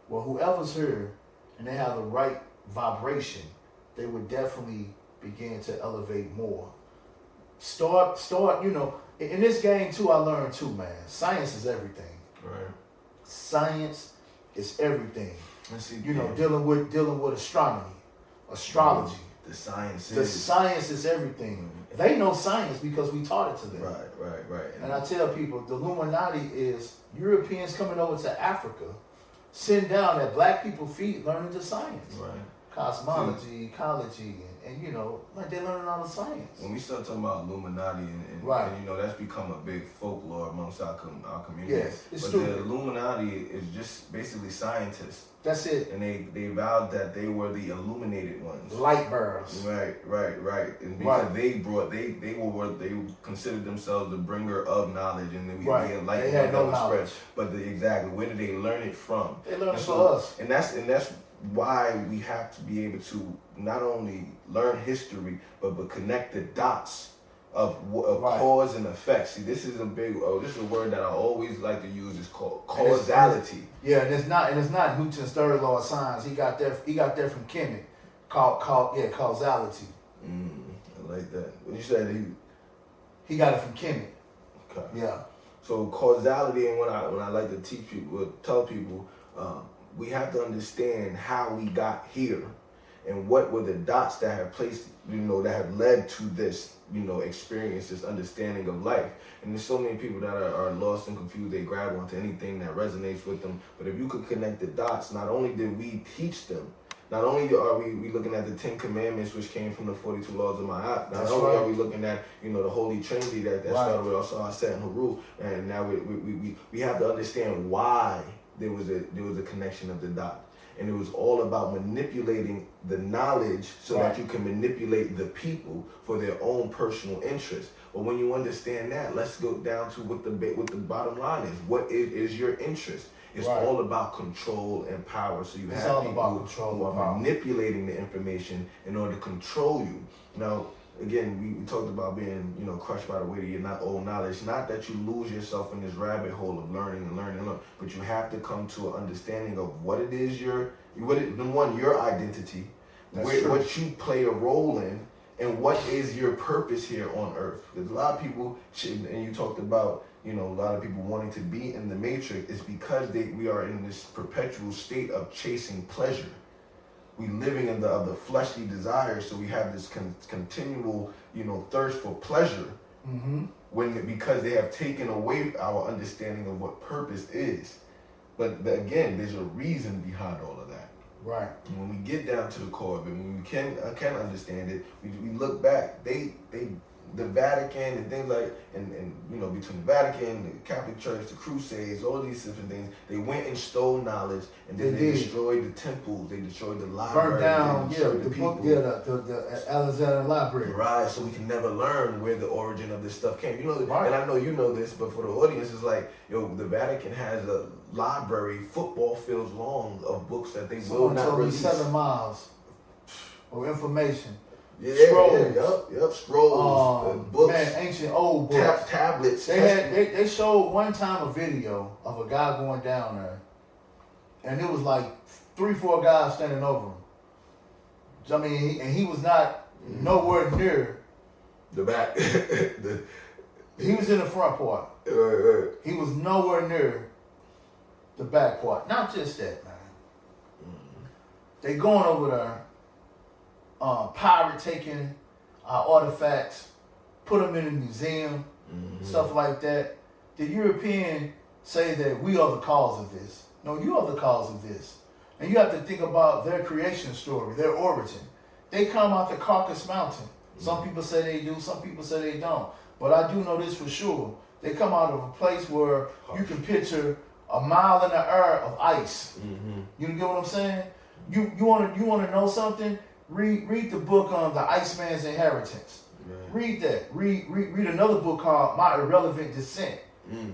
whoever's here and they have the right vibration, they would definitely begin to elevate more. Start, in this game too, I learned too, man. Science is everything. Right. Science is everything. See, dealing with astronomy, astrology. The science is everything. They know science because we taught it to them. Right. And I tell people, the Illuminati is Europeans coming over to Africa, sitting down at black people's feet learning the science. Right. Cosmology, ecology, and they're learning all the science. When we start talking about Illuminati and that's become a big folklore amongst our community. Yes, it's but stupid. The Illuminati is just basically scientists. That's it. And they vowed that they were the illuminated ones. Light bearers. Right. And because they considered themselves the bringer of knowledge, and then we enlightened they had no knowledge. But where did they learn it from? They learned it from us. And that's why we have to be able to not only learn history, but connect the dots of cause and effect. See, this is a word that I always like to use. It's called causality. Yeah, and it's not Newton's third law of science. He got that from Kemet. Causality. I like that. What you said he got it from Kemet. Okay. Yeah. So causality, and when I like to teach people, tell people, we have to understand how we got here, and what were the dots that have placed, that have led to this, experience, this understanding of life. And there's so many people that are lost and confused. They grab onto anything that resonates with them. But if you could connect the dots, not only did we teach them, not only are we looking at the 10 Commandments, which came from the 42 laws of Ma'at, not only are we looking at, the Holy Trinity that started with Asar and Haru, and now we have to understand why there was a connection of the dot. And it was all about manipulating the knowledge so that you can manipulate the people for their own personal interest. But when you understand that, let's go down to what the bottom line is. What is your interest? It's all about control and power. So you have people who are manipulating the information in order to control you. Now, again, we talked about being, crushed by the weight of your old knowledge. Not that you lose yourself in this rabbit hole of learning and learning and learning, but you have to come to an understanding of what it is your identity, what you play a role in, and what is your purpose here on earth. Because a lot of people, and you talked about, a lot of people wanting to be in the matrix is because we are in this perpetual state of chasing pleasure. We living in the fleshly desires, so we have this continual, thirst for pleasure. Because they have taken away our understanding of what purpose is. But again, there's a reason behind all of that. Right. And when we get down to the core of it, when we can understand it, we look back. The Vatican and things like, and between the Vatican, the Catholic Church, the Crusades, all these different things, they went and stole knowledge, and then they destroyed the temples, they destroyed the library, burned down, the people. book, the Alexander Library. Right, so we can never learn where the origin of this stuff came. Right. And I know you know this, but for the audience, it's like, the Vatican has a library, football fields long, of books that they will not release. 7 miles of information. Scrolls. Yep. Scrolls, books, man, ancient old books, tablets. They showed one time a video of a guy going down there, and it was like 3-4 guys standing over him. I mean, and he was not nowhere near the back. He was in the front part. Right. He was nowhere near the back part. Not just that, man. They going over there. Pirate taking our artifacts, put them in a museum, stuff like that. The European say that we are the cause of this. No, you are the cause of this. And you have to think about their creation story, their origin. They come out the Caucasus Mountain. Some people say they do, some people say they don't. But I do know this for sure. They come out of a place where you can picture a mile in the air of ice. You get what I'm saying? You want to know something? Read the book on The Iceman's Inheritance. Read that. Read another book called My Irrelevant Descent.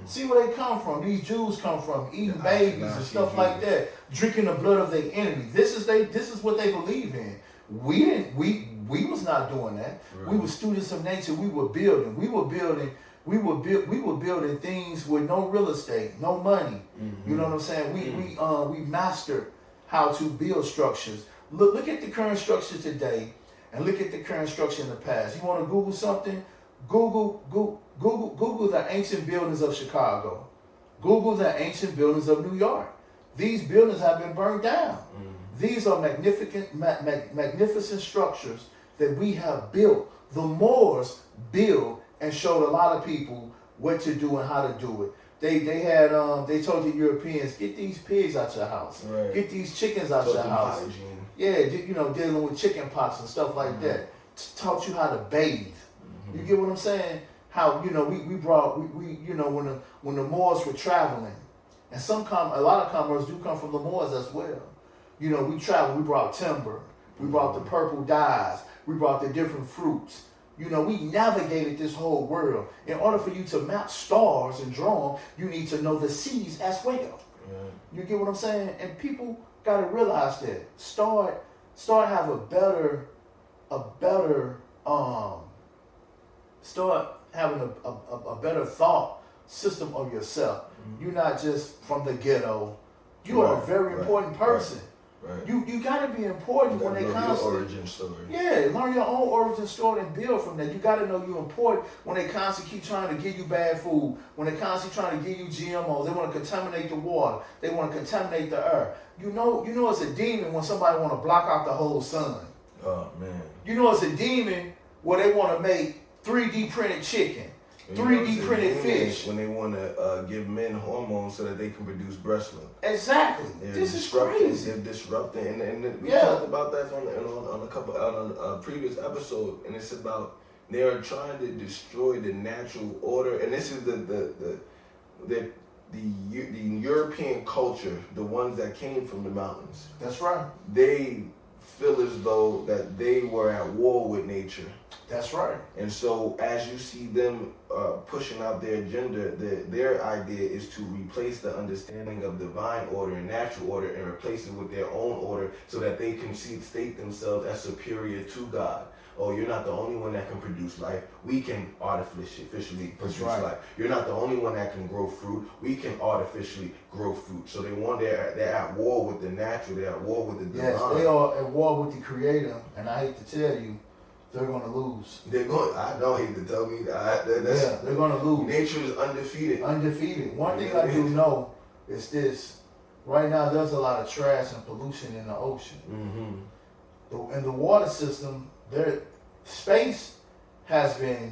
See where they come from. These Jews come from eating babies and stuff like that, drinking the blood of their enemies. This is what they believe in. We was not doing that. Right. We were students of nature. We were building. We were building things with no real estate, no money. You know what I'm saying? We mastered how to build structures. Look at the current structure today, and look at the current structure in the past. You want to Google something? Google the ancient buildings of Chicago. Google the ancient buildings of New York. These buildings have been burned down. These are magnificent structures that we have built. The Moors built and showed a lot of people what to do and how to do it. They told the Europeans, get these pigs out your house. Right. Get these chickens out your house. Hygiene. Yeah, dealing with chicken pox and stuff like that. Taught you how to bathe. You get what I'm saying? How, we brought, when the Moors were traveling, and a lot of commerce do come from the Moors as well. We traveled, we brought timber, we brought the purple dyes, we brought the different fruits. We navigated this whole world. In order for you to map stars and draw them, you need to know the seas as well. Yeah. You get what I'm saying? And people got to realize that. Start have start having a better thought system of yourself. You're not just from the ghetto. You are a very important person. Right. You gotta be important when they constantly your origin story. Yeah, learn your own origin story and build from that. You gotta know you're important when they constantly keep trying to give you bad food, when they constantly trying to give you GMOs, they want to contaminate the water, they want to contaminate the earth. You know it's a demon when somebody want to block out the whole sun. Oh man. You know it's a demon where they want to make 3D printed chicken. 3D printed fish. When they want to give men hormones so that they can produce breast milk. Exactly. This is crazy. They're disrupting, and we talked about that on a previous episode, and it's about they are trying to destroy the natural order, and this is the European culture, the ones that came from the mountains. That's right. They feel as though that they were at war with nature. That's right. And so as you see them pushing out their agenda, their idea is to replace the understanding of divine order and natural order and replace it with their own order so that they can state themselves as superior to God. oh, you're not the only one that can produce life. We can artificially produce right. life. You're not the only one that can grow fruit. We can artificially grow fruit. So they're at war with the natural. They're at war with the divine. Yes, they are at war with the Creator, and I hate to tell you, they're going to lose. They're going. I don't hate to tell me that. They're going to lose. Nature is undefeated. Undefeated. One thing I do know is this. Right now, there's a lot of trash and pollution in the ocean. In the water system, space has been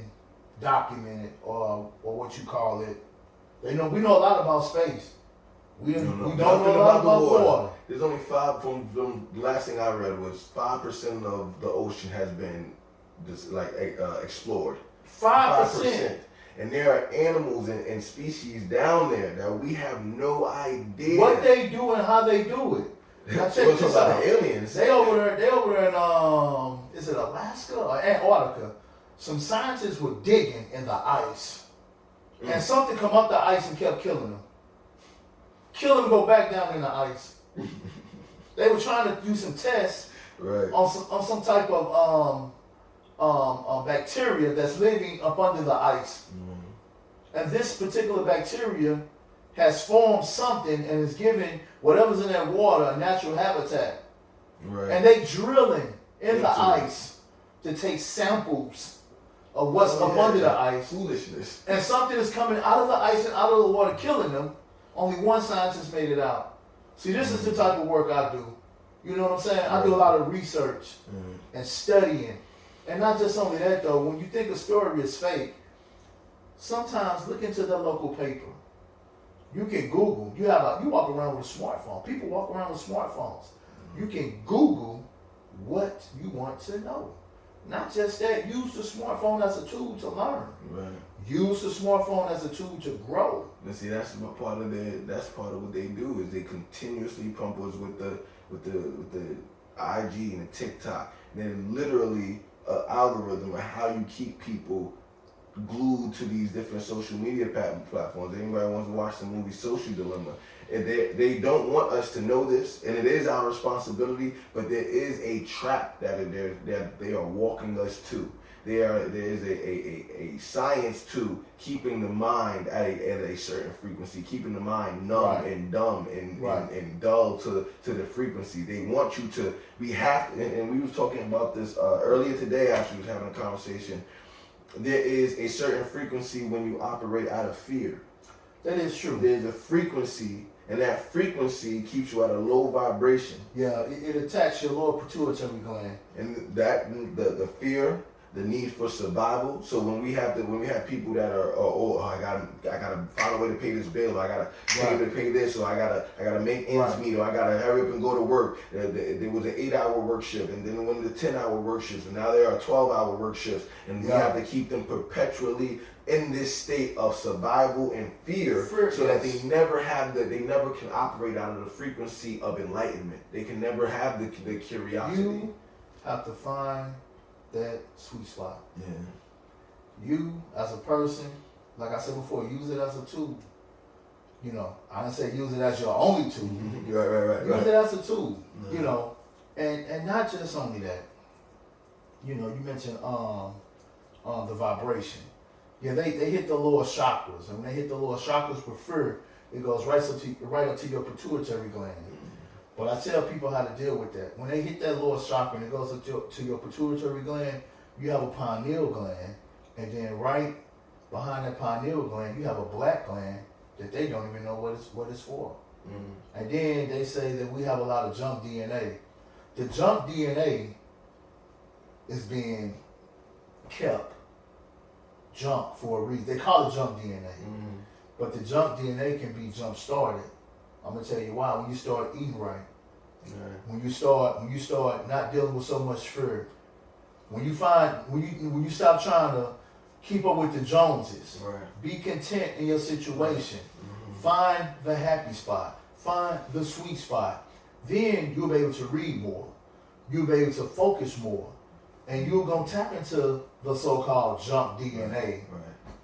documented, or what you call it. We know a lot about space. We don't know a lot about water. There's only 5. From the last thing I read was 5% of the ocean has been just explored. 5%. And there are animals and species down there that we have no idea what they do and how they do it. Now check this out. The aliens. They over there in is it Alaska or Antarctica? Some scientists were digging in the ice, and something come up the ice and kept killing them. Kill them, go back down in the ice. They were trying to do some tests on some type of bacteria that's living up under the ice. And this particular bacteria has formed something and is giving whatever's in that water a natural habitat. And they drilling in the ice to take samples of what's up under the ice. Foolishness. And something is coming out of the ice and out of the water killing them. Only one scientist made it out. See, this is the type of work I do. You know what I'm saying? I do a lot of research and studying. And not just only that though, when you think a story is fake, sometimes look into the local paper. You can Google. You walk around with a smartphone. People walk around with smartphones. You can Google what you want to know. Not just that. Use the smartphone as a tool to learn. Use the smartphone as a tool to grow. And see, that's part of what they do is they continuously pump us with the IG and the TikTok. And then literally an algorithm of how you keep people glued to these different social media platforms. Anybody wants to watch the movie Social Dilemma, and they don't want us to know this, and it is our responsibility, but there is a trap that they are walking us to. There is a science to keeping the mind at a certain frequency, keeping the mind numb and dumb and dull to the frequency. They want you to and we was talking about this earlier today. Actually, was having a conversation. There is a certain frequency when you operate out of fear. That is true. There's a frequency, and that frequency keeps you at a low vibration. Yeah, it attacks your lower pituitary gland. And that the fear, the need for survival. So when we have people that are I gotta find a way to pay this bill, or I gotta be able to pay this, or I gotta make ends meet, or I gotta hurry up and go to work. There was an 8-hour work shift, and then went to 10-hour work shifts, and now there are 12-hour work shifts, and we have to keep them perpetually in this state of survival and fear, so that they never can operate out of the frequency of enlightenment. They can never have the curiosity. You have to find that sweet spot. You as a person, like I said before, use it as a tool. You know, I didn't say use it as your only tool. Right. Use it as a tool. You know, and not just only that. You know, you mentioned the vibration. Yeah, they hit the lower chakras, and when they hit the lower chakras with fear, it goes right up to your pituitary gland. But I tell people how to deal with that. When they hit that lower chakra and it goes up to your pituitary gland, you have a pineal gland, and then right behind that pineal gland, you have a black gland that they don't even know what it's for. And then they say that we have a lot of junk DNA. The junk DNA is being kept junk for a reason. They call it junk DNA. But the junk DNA can be jump started. I'm gonna tell you why. When you start eating right, when you start not dealing with so much fear, when you stop trying to keep up with the Joneses, be content in your situation, find the happy spot, find the sweet spot. Then you'll be able to read more, you'll be able to focus more, and you're gonna tap into the so-called junk DNA,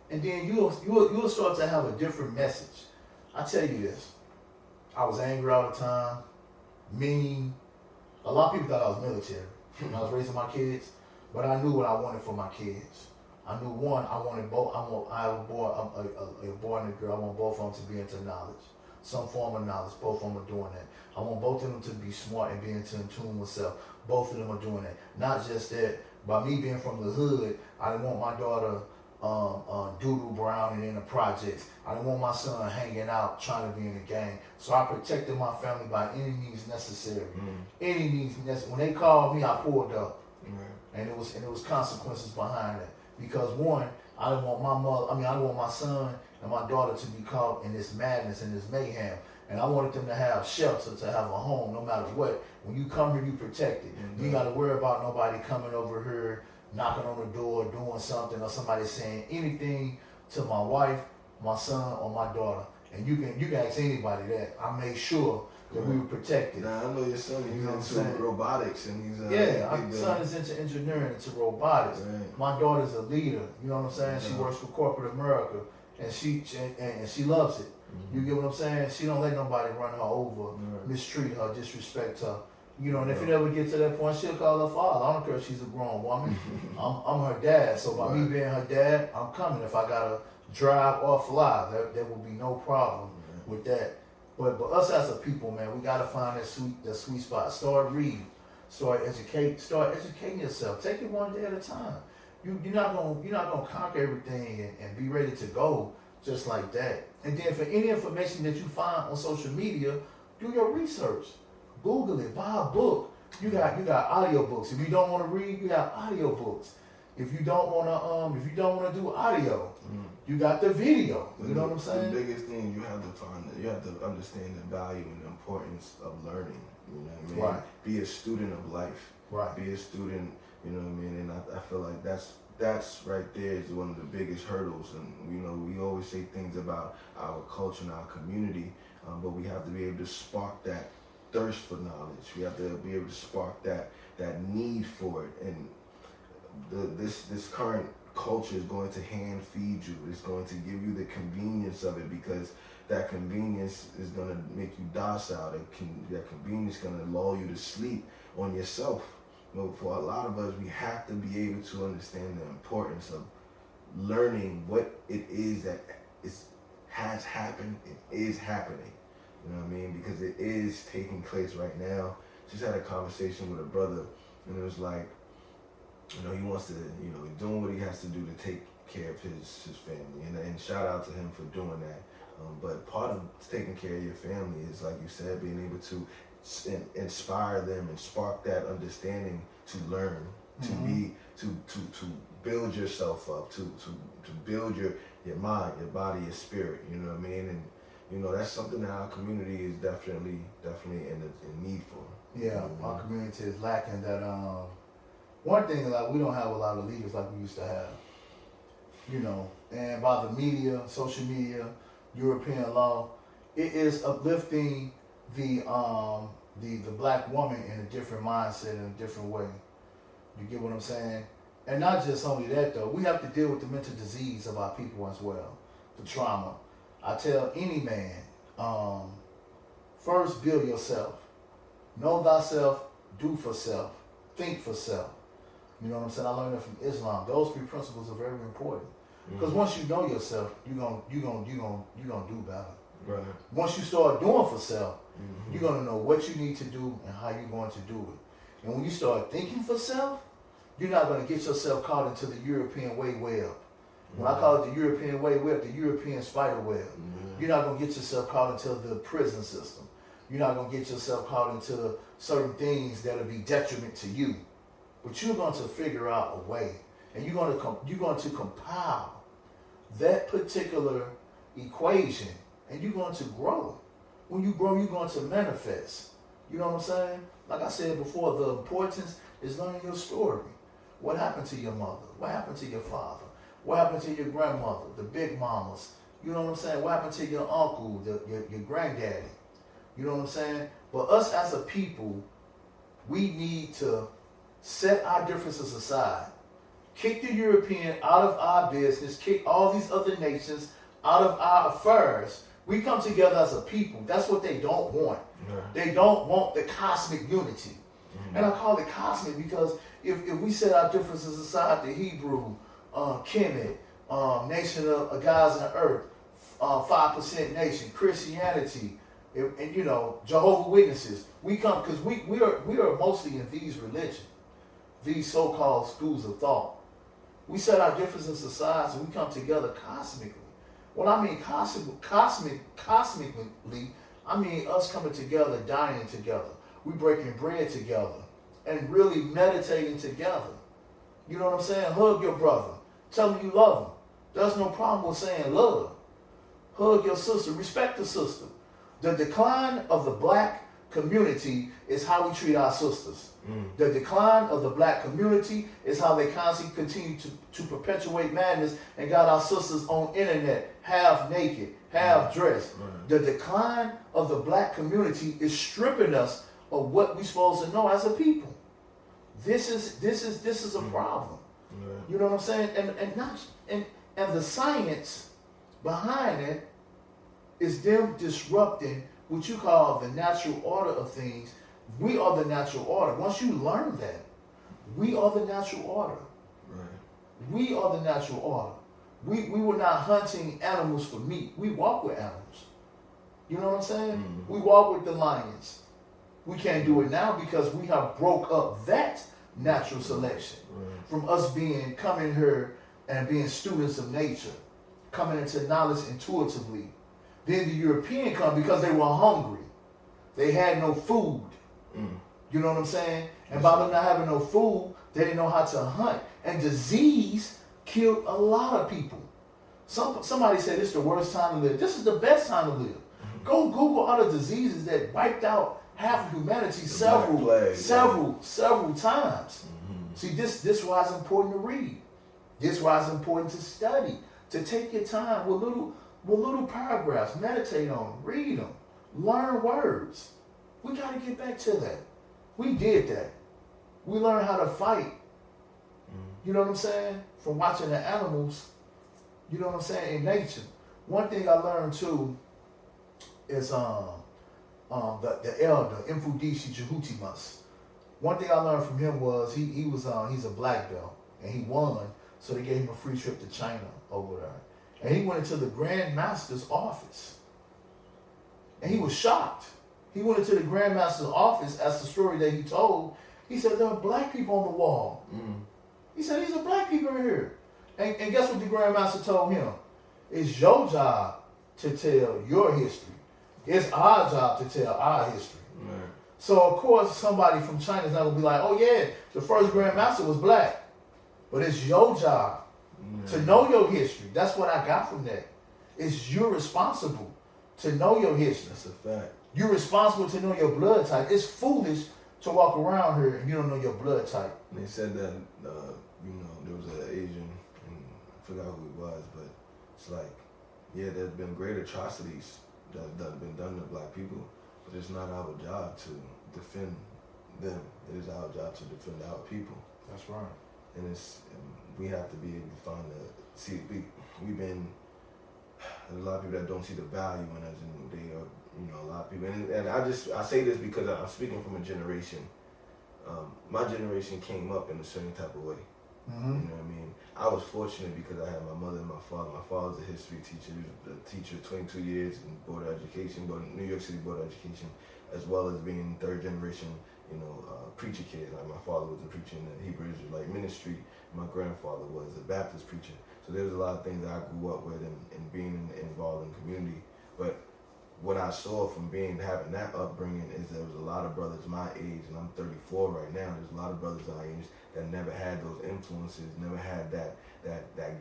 and then you'll start to have a different message. I tell you this. I was angry all the time, mean. A lot of people thought I was military when I was raising my kids. But I knew what I wanted for my kids. I knew one, I wanted both. I have a boy and a girl. I want both of them to be into knowledge, some form of knowledge. Both of them are doing that. I want both of them to be smart and be in tune with self. Both of them are doing that. Not just that. By me being from the hood, I didn't want my daughter doodle brown and in the projects. I didn't want my son hanging out trying to be in the gang. So I protected my family by any means necessary. Any means necessary. When they called me, I pulled up. And it was consequences behind that. Because one, I didn't want I didn't want my son and my daughter to be caught in this madness and this mayhem. And I wanted them to have shelter, to have a home, no matter what. When you come here, you protected. You ain't got to worry about nobody coming over here, knocking on the door, doing something, or somebody saying anything to my wife, my son, or my daughter. And you can ask anybody that. I made sure that we were protected. Now I know your son. He's into robotics, and he's my son is into engineering, into robotics. Right. My daughter's a leader. You know what I'm saying? She works for corporate America, and she loves it. You get what I'm saying? She don't let nobody run her over, mistreat her, disrespect her. You know, and if it ever gets to that point, she'll call her father. I don't care if she's a grown woman. I'm her dad. So by me being her dad, I'm coming. If I gotta drive or fly, there will be no problem with that. But us as a people, man, we gotta find that sweet spot. Start reading. Start educating yourself. Take it one day at a time. You're not gonna conquer everything and be ready to go just like that. And then for any information that you find on social media, do your research. Google it, buy a book. You got audio books. If you don't want to read, you got audio books. If you don't wanna do audio, you got the video. You know what I'm saying? The biggest thing you have to understand the value and the importance of learning. You know what I mean? Right. Be a student of life. Right. Be a student. You know what I mean? And I feel like that's right there is one of the biggest hurdles. And you know, we always say things about our culture and our community, but we have to be able to spark that thirst for knowledge. We have to be able to spark that need for it. And this current culture is going to hand feed you. It's going to give you the convenience of it, because that convenience is going to make you docile. That convenience is going to lull you to sleep on yourself. But for a lot of us, we have to be able to understand the importance of learning what it is that has happened and is happening. You know what I mean? Because it is taking place right now. Just had a conversation with a brother, and it was like, you know, he wants to, you know, doing what he has to do to take care of his family. And shout out to him for doing that. But part of taking care of your family is, like you said, being able to inspire them and spark that understanding to learn, to be, to build yourself up, to build your mind, your body, your spirit. You know what I mean? And you know, that's something that our community is definitely in need for. Yeah, our community is lacking that. One thing, like, we don't have a lot of leaders like we used to have. You know, and by the media, social media, European law, it is uplifting the black woman in a different mindset, in a different way. You get what I'm saying? And not just only that though, we have to deal with the mental disease of our people as well, the trauma. I tell any man, first build yourself. Know thyself, do for self, think for self. You know what I'm saying? I learned that from Islam. Those three principles are very important. Because once you know yourself, you're gonna do better. Right. Once you start doing for self, you're gonna know what you need to do and how you're going to do it. And when you start thinking for self, you're not gonna get yourself caught into the European way web. When I call it the European way web, the European spider web. You're not gonna get yourself caught into the prison system. You're not gonna get yourself caught into certain things that'll be detriment to you. But you're going to figure out a way, and you're going to compile that particular equation, and you're going to grow. When you grow, you're going to manifest. You know what I'm saying? Like I said before, the importance is learning your story. What happened to your mother? What happened to your father? What happened to your grandmother, the big mamas? You know what I'm saying? What happened to your uncle, your granddaddy? You know what I'm saying? But us as a people, we need to set our differences aside. Kick the European out of our business. Kick all these other nations out of our affairs. We come together as a people. That's what they don't want. They don't want the cosmic unity. And I call it cosmic because if we set our differences aside, the Hebrew, Kemet, nation of guys on earth, 5% nation, Christianity, and you know, Jehovah's Witnesses, we come because we are mostly in these religions, these so-called schools of thought. We set our differences aside and we come together cosmically. When I mean cosmically, I mean us coming together, dining together. We breaking bread together and really meditating together. You know what I'm saying? Hug your brother. Tell him you love him. There's no problem with saying love. Hug your sister. Respect the sister. The decline of the black community is how we treat our sisters. The decline of the black community is how they constantly continue to perpetuate madness and got our sisters on internet, half naked, half dressed. The decline of the black community is stripping us of what we're supposed to know as a people. This is a problem. You know what I'm saying? And the science behind it is them disrupting what you call the natural order of things. We are the natural order. Once you learn that, we are the natural order. Right. We are the natural order. We were not hunting animals for meat. We walk with animals. You know what I'm saying? Mm-hmm. We walk with the lions. We can't do it now because we have broke up that natural selection. Right. From us coming here and being students of nature, coming into knowledge intuitively. Then the European come because they were hungry. They had no food. You know what I'm saying? And by them not having no food, they didn't know how to hunt. And disease killed a lot of people. Somebody said it's the worst time to live. This is the best time to live. Mm-hmm. Go Google other diseases that wiped out half of humanity several times. Mm-hmm. See, this is why it's important to read. This is why it's important to study, to take your time with little paragraphs, meditate on them, read them, learn words. We got to get back to that. We did that. We learned how to fight. You know what I'm saying? From watching the animals, you know what I'm saying, in nature. One thing I learned too is the elder, Mfudisi Jehutimus. One thing I learned from him was he's a black belt and he won, so they gave him a free trip to China over there. And he went into the Grand Master's office. And he was shocked. He went into the Grand Master's office, as the story that he told. He said, there are black people on the wall. He said, these are black people in here. And guess what the Grand Master told him? It's your job to tell your history. It's our job to tell our history. So, of course, somebody from China is not going to be like, oh, yeah, the first Grand Master was black. But it's your job to know your history. That's what I got from that. It's you're responsible to know your history. That's a fact. You're responsible to know your blood type. It's foolish to walk around here and you don't know your blood type. They said that, there was an Asian, and I forgot who it was, but it's like, yeah, there's been great atrocities that have been done to black people, but it's not our job to defend them. It is our job to defend our people. That's right. And we have to be able to find we've been, there's a lot of people that don't see the value in us, and they are, a lot of people, and I say this because I'm speaking from a generation. My generation came up in a certain type of way. Mm-hmm. You know what I mean? I was fortunate because I had my mother and my father. My father's a history teacher. He was a teacher 22 years in Board of Education, New York City Board of Education, as well as being third generation, preacher kid. Like my father was a preacher in the Hebrew Israelite ministry. My grandfather was a Baptist preacher. So there was a lot of things that I grew up with and being involved in community. But what I saw from having that upbringing is there was a lot of brothers my age, and I'm 34 right now. There's a lot of brothers our age that never had those influences, never had that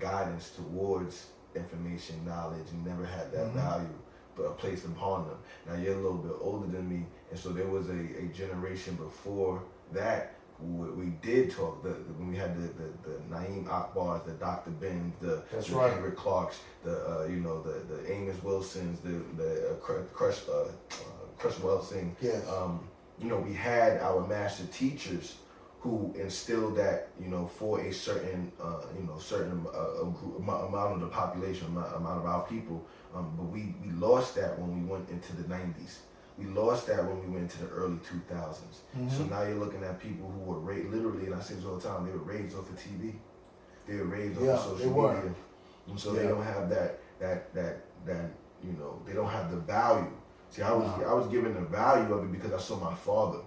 guidance towards information, knowledge, and never had that value placed upon them. Now you're a little bit older than me, and so there was a generation before that. We did talk when we had the Naeem Akbars, the Dr. Benz, the Henry Clarks, the Amos Wilsons, the Chris Wilson. Yes. We had our master teachers who instilled that for a certain amount of the population, amount of our people. But we lost that when we went into the 90s. We lost that when we went into the early 2000s. So now you're looking at people who were raised, literally, and I say this all the time, they were raised off of TV. They were raised off of social media. And so they don't have that, you know, they don't have the value. See, I was given the value of it because I saw my father.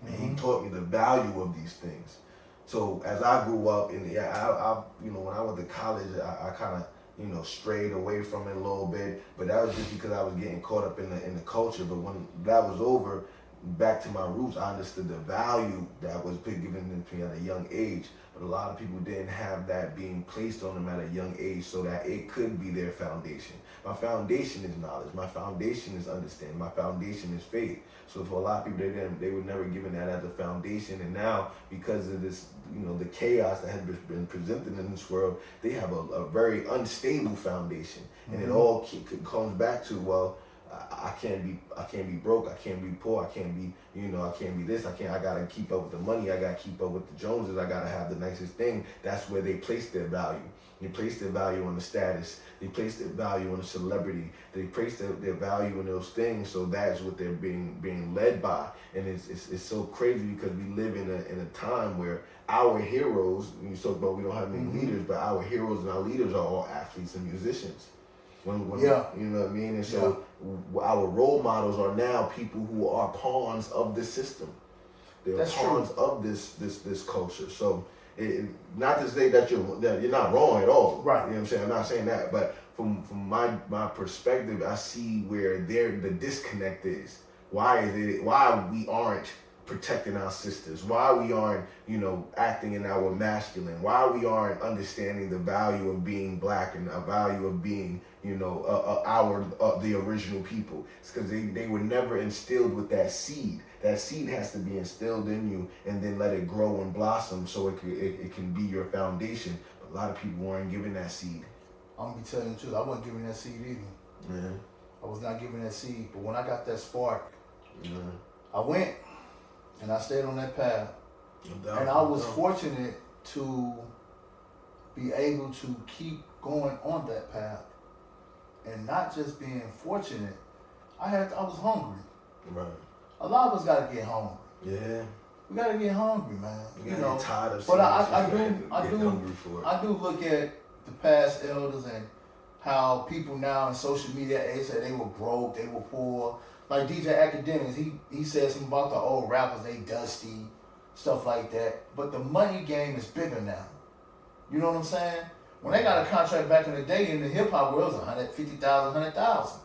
And he taught me the value of these things. So as I grew up, I you know, when I went to college, I kind of, you know, strayed away from it a little bit, but that was just because I was getting caught up in the culture. But when that was over, back to my roots, I understood the value that was given to me at a young age. But a lot of people didn't have that being placed on them at a young age so that it could be their foundation. My foundation is knowledge. My foundation is understanding. My foundation is faith. So for a lot of people, they were never given that as a foundation. And now, because of this, you know, the chaos that has been presented in this world, they have a very unstable foundation. And it all comes back to, well, I can't be broke, I can't be poor, I can't be, you know, I can't be this, I gotta keep up with the money, I gotta keep up with the Joneses, I gotta have the nicest thing. That's where they place their value. They place their value on the status, they place their value on the celebrity, they place their value in those things, so that's what they're being led by. And it's so crazy because we live in a time where our heroes, when you talk about we don't have many leaders, but our heroes and our leaders are all athletes and musicians. You know what I mean? And so our role models are now people who are pawns of this system. They're pawns of this culture. So not to say that you're not wrong at all. Right. You know what I'm saying? I'm not saying that, but from my perspective, I see where the disconnect is. Why we aren't protecting our sisters, why we aren't, you know, acting in our masculine, why we aren't understanding the value of being black and the value of being, you know, the original people. It's because they were never instilled with that seed. That seed has to be instilled in you and then let it grow and blossom so it can be your foundation. But a lot of people weren't given that seed. I'm gonna be telling you the truth, I wasn't given that seed either. Yeah. I was not given that seed, but when I got that spark, I went and I stayed on that path. And I was fortunate to be able to keep going on that path. And not just being fortunate, I was hungry. Right. A lot of us gotta get hungry. Yeah. We gotta get hungry, man. You know, get tired of but I do look at the past elders and how people now in social media, they say they were broke, they were poor. Like DJ Academics, he said something about the old rappers, they dusty, stuff like that. But the money game is bigger now. You know what I'm saying? When they got a contract back in the day in the hip hop world, it was 150,000, 100,000.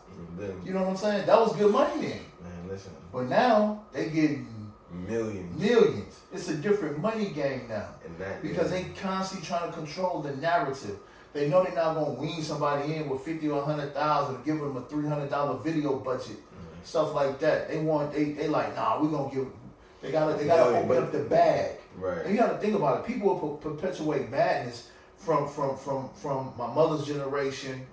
You know what I'm saying? That was good money then. Man, listen. But now they getting millions. It's a different money game now. Because they constantly trying to control the narrative. They know they're not gonna wean somebody in with 50 or 100,000, give them a $300 video budget, stuff like that. They like, nah, we gonna give. They gotta open up the bag. Right. And you gotta think about it. People will perpetuate madness from my mother's generation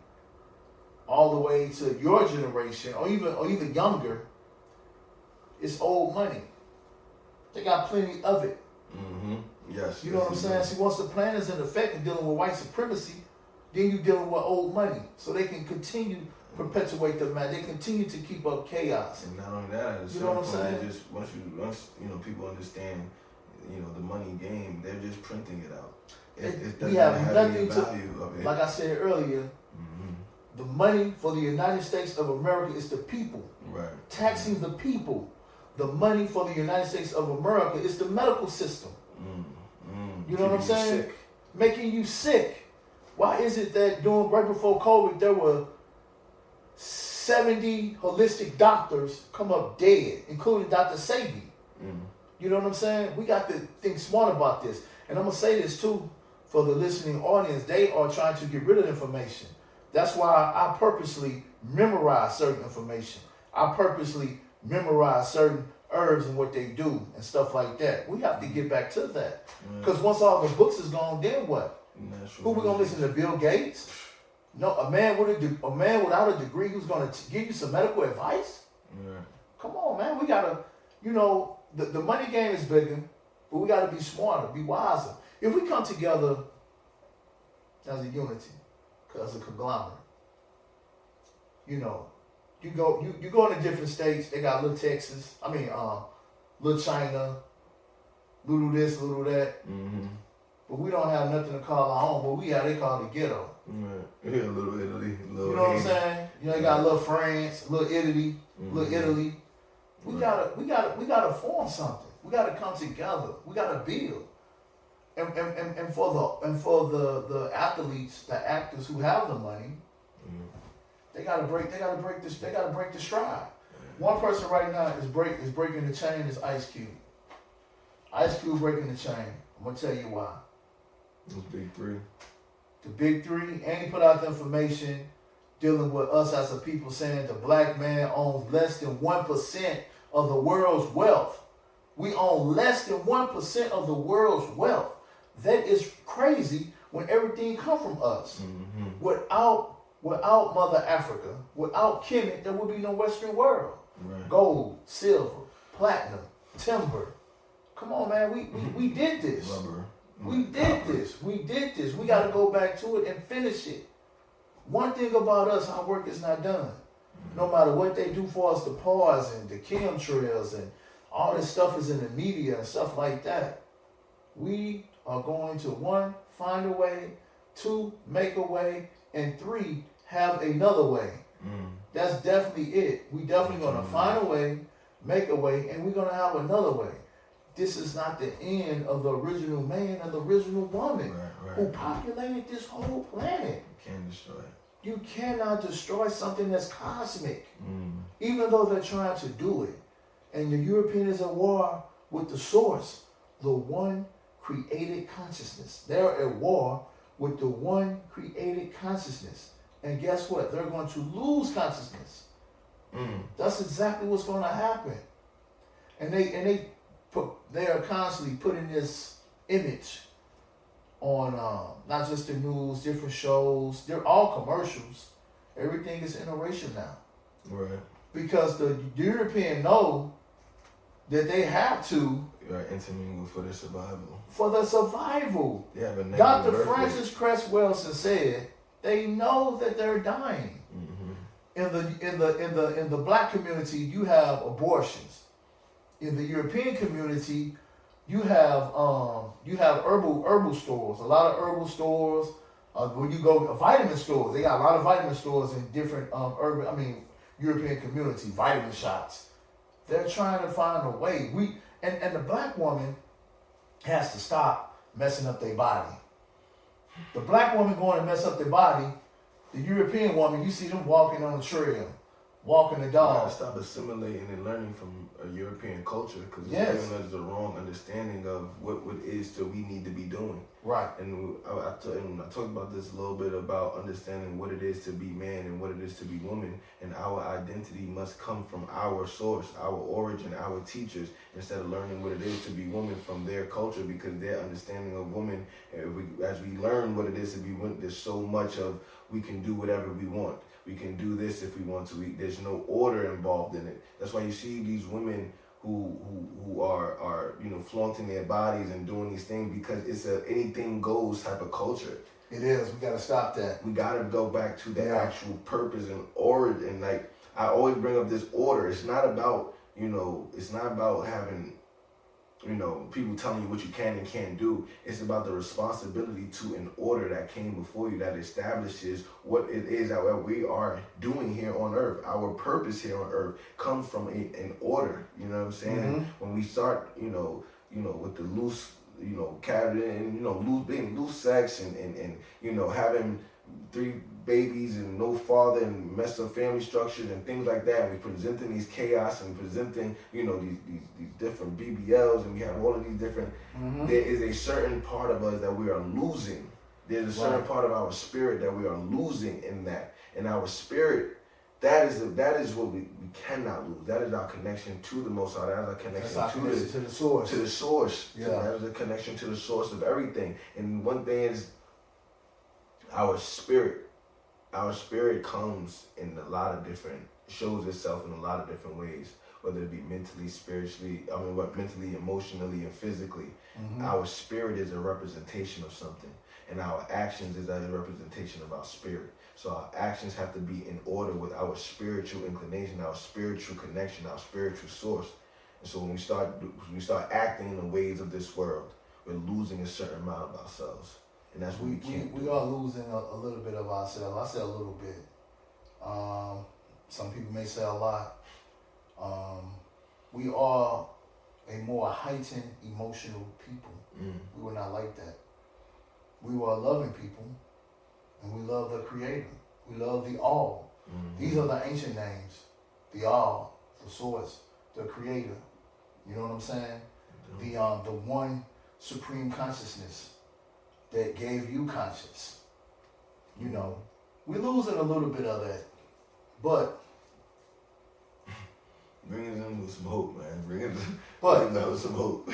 all the way to your generation, or even younger. It's old money. They got plenty of it. Mm-hmm. Yes. You know what I'm saying? See, once the plan is in effect and dealing with white supremacy, then you're dealing with old money. So they can continue to perpetuate the man. They continue to keep up chaos. And not only that, you know what I'm saying? Just once you know people understand, you know, the money game, they're just printing it out. We have nothing to value of it. Like I said earlier, the money for the United States of America is the people. Right. Taxing the people. The money for the United States of America is the medical system. You know what I'm saying? Sick. Making you sick. Why is it that right before COVID, there were 70 holistic doctors come up dead, including Dr. Sabi? You know what I'm saying? We got to think smart about this. And I'm going to say this too, for the listening audience, they are trying to get rid of information. That's why I purposely memorize certain information. I purposely memorize certain herbs and what they do and stuff like that. We have to get back to that. Because once all the books is gone, then what? Who we gonna listen to? Bill Gates? No, a man without a degree who's gonna give you some medical advice? Come on, man. We gotta, you know, the money game is bigger, but we gotta be smarter, be wiser. If we come together as a unity, as a conglomerate, you know, You go into different states. They got little Texas. Little China. Little this, little that. Mm-hmm. But we don't have nothing to call our own. But they call it ghetto. Right. Yeah, little Italy, little. You know what I'm saying? You got little France, little Italy, little Italy. We gotta form something. We gotta come together. We gotta build. And for the athletes, the actors who have the money, they gotta break the stride. One person right now is breaking the chain is Ice Cube. Ice Cube breaking the chain. I'm gonna tell you why. Those big three. The big three, and he put out the information dealing with us as a people saying the black man owns less than 1% of the world's wealth. We own less than 1% of the world's wealth. That is crazy when everything comes from us. Mm-hmm. Without Mother Africa, without Kemet, there would be no Western world. Right. Gold, silver, platinum, timber. Come on, man, we did this. Rubber. We did this. We got to go back to it and finish it. One thing about us, our work is not done. No matter what they do for us, the pause and the chemtrails and all this stuff is in the media and stuff like that. We are going to, 1, find a way, 2, make a way, and 3, have another way. That's definitely it. We definitely going to find a way, make a way, and we're going to have another way. This is not the end of the original man and the original woman who populated this whole planet. You can't destroy it. You cannot destroy something that's cosmic, even though they're trying to do it. And the European is at war with the source, the one created consciousness. They're at war with the one created consciousness. And guess what? They're going to lose consciousness. That's exactly what's going to happen. And they are constantly putting this image on not just the news, different shows. They're all commercials. Everything is interracial now. Right. Because the European know that they have to intermingle for their survival. For the survival. They have a Dr. birth Francis rate. Cress Welsing said they know that they're dying. In the black community, you have abortions. In the European community, you have herbal stores. A lot of herbal stores. When you go to vitamin stores, they got a lot of vitamin stores in different European community. Vitamin shops. They're trying to find a way. And the black woman has to stop messing up their body. The black woman going to mess up their body. The European woman, you see them walking on the trail, walking the dog. We gotta stop assimilating and learning from a European culture because it's giving us the wrong understanding of what it is that we need to be doing. Right. And I talked about this a little bit about understanding what it is to be man and what it is to be woman, and our identity must come from our source, our origin, our teachers, instead of learning what it is to be woman from their culture, because their understanding of woman, as we learn what it is to be woman, there's so much of we can do whatever we want. We can do this if we want to. There's no order involved in it. That's why you see these women who are flaunting their bodies and doing these things, because it's a anything goes type of culture. It is. We gotta stop that. We gotta go back to the actual purpose and origin. Like I always bring up this order. It's not about having people telling you what you can and can't do. It's about the responsibility to an order that came before you that establishes what it is that we are doing here on earth. Our purpose here on earth comes from an order. You know what I'm saying? Mm-hmm. When we start, with the loose, being loose sex and having 3 babies and no father and messed up family structures and things like that, and we presenting these chaos and presenting these different BBLs, and we have all of these different there is a certain part of us that we are losing. There's a certain part of our spirit that we are losing in that. And our spirit, that is what we cannot lose. That is our connection to the Most High. That is our connection to the source. To the source. Yeah. That is a connection to the source of everything. And one thing is our spirit. Our spirit comes in shows itself in a lot of different ways, whether it be mentally, spiritually, mentally, emotionally, and physically. Mm-hmm. Our spirit is a representation of something, and our actions is a representation of our spirit. So our actions have to be in order with our spiritual inclination, our spiritual connection, our spiritual source. And so when we start acting in the ways of this world, we're losing a certain amount of ourselves. And that's what we are losing a little bit of ourselves. I say a little bit. Some people may say a lot. We are a more heightened emotional people. We were not like that. We were loving people, and we love the Creator. We love the All. These are the ancient names. The All, the Source, the Creator. You know what I'm saying? The one supreme consciousness that gave you conscience. You know, we're losing a little bit of that, but bring us into some hope, man. Bring us but some hope.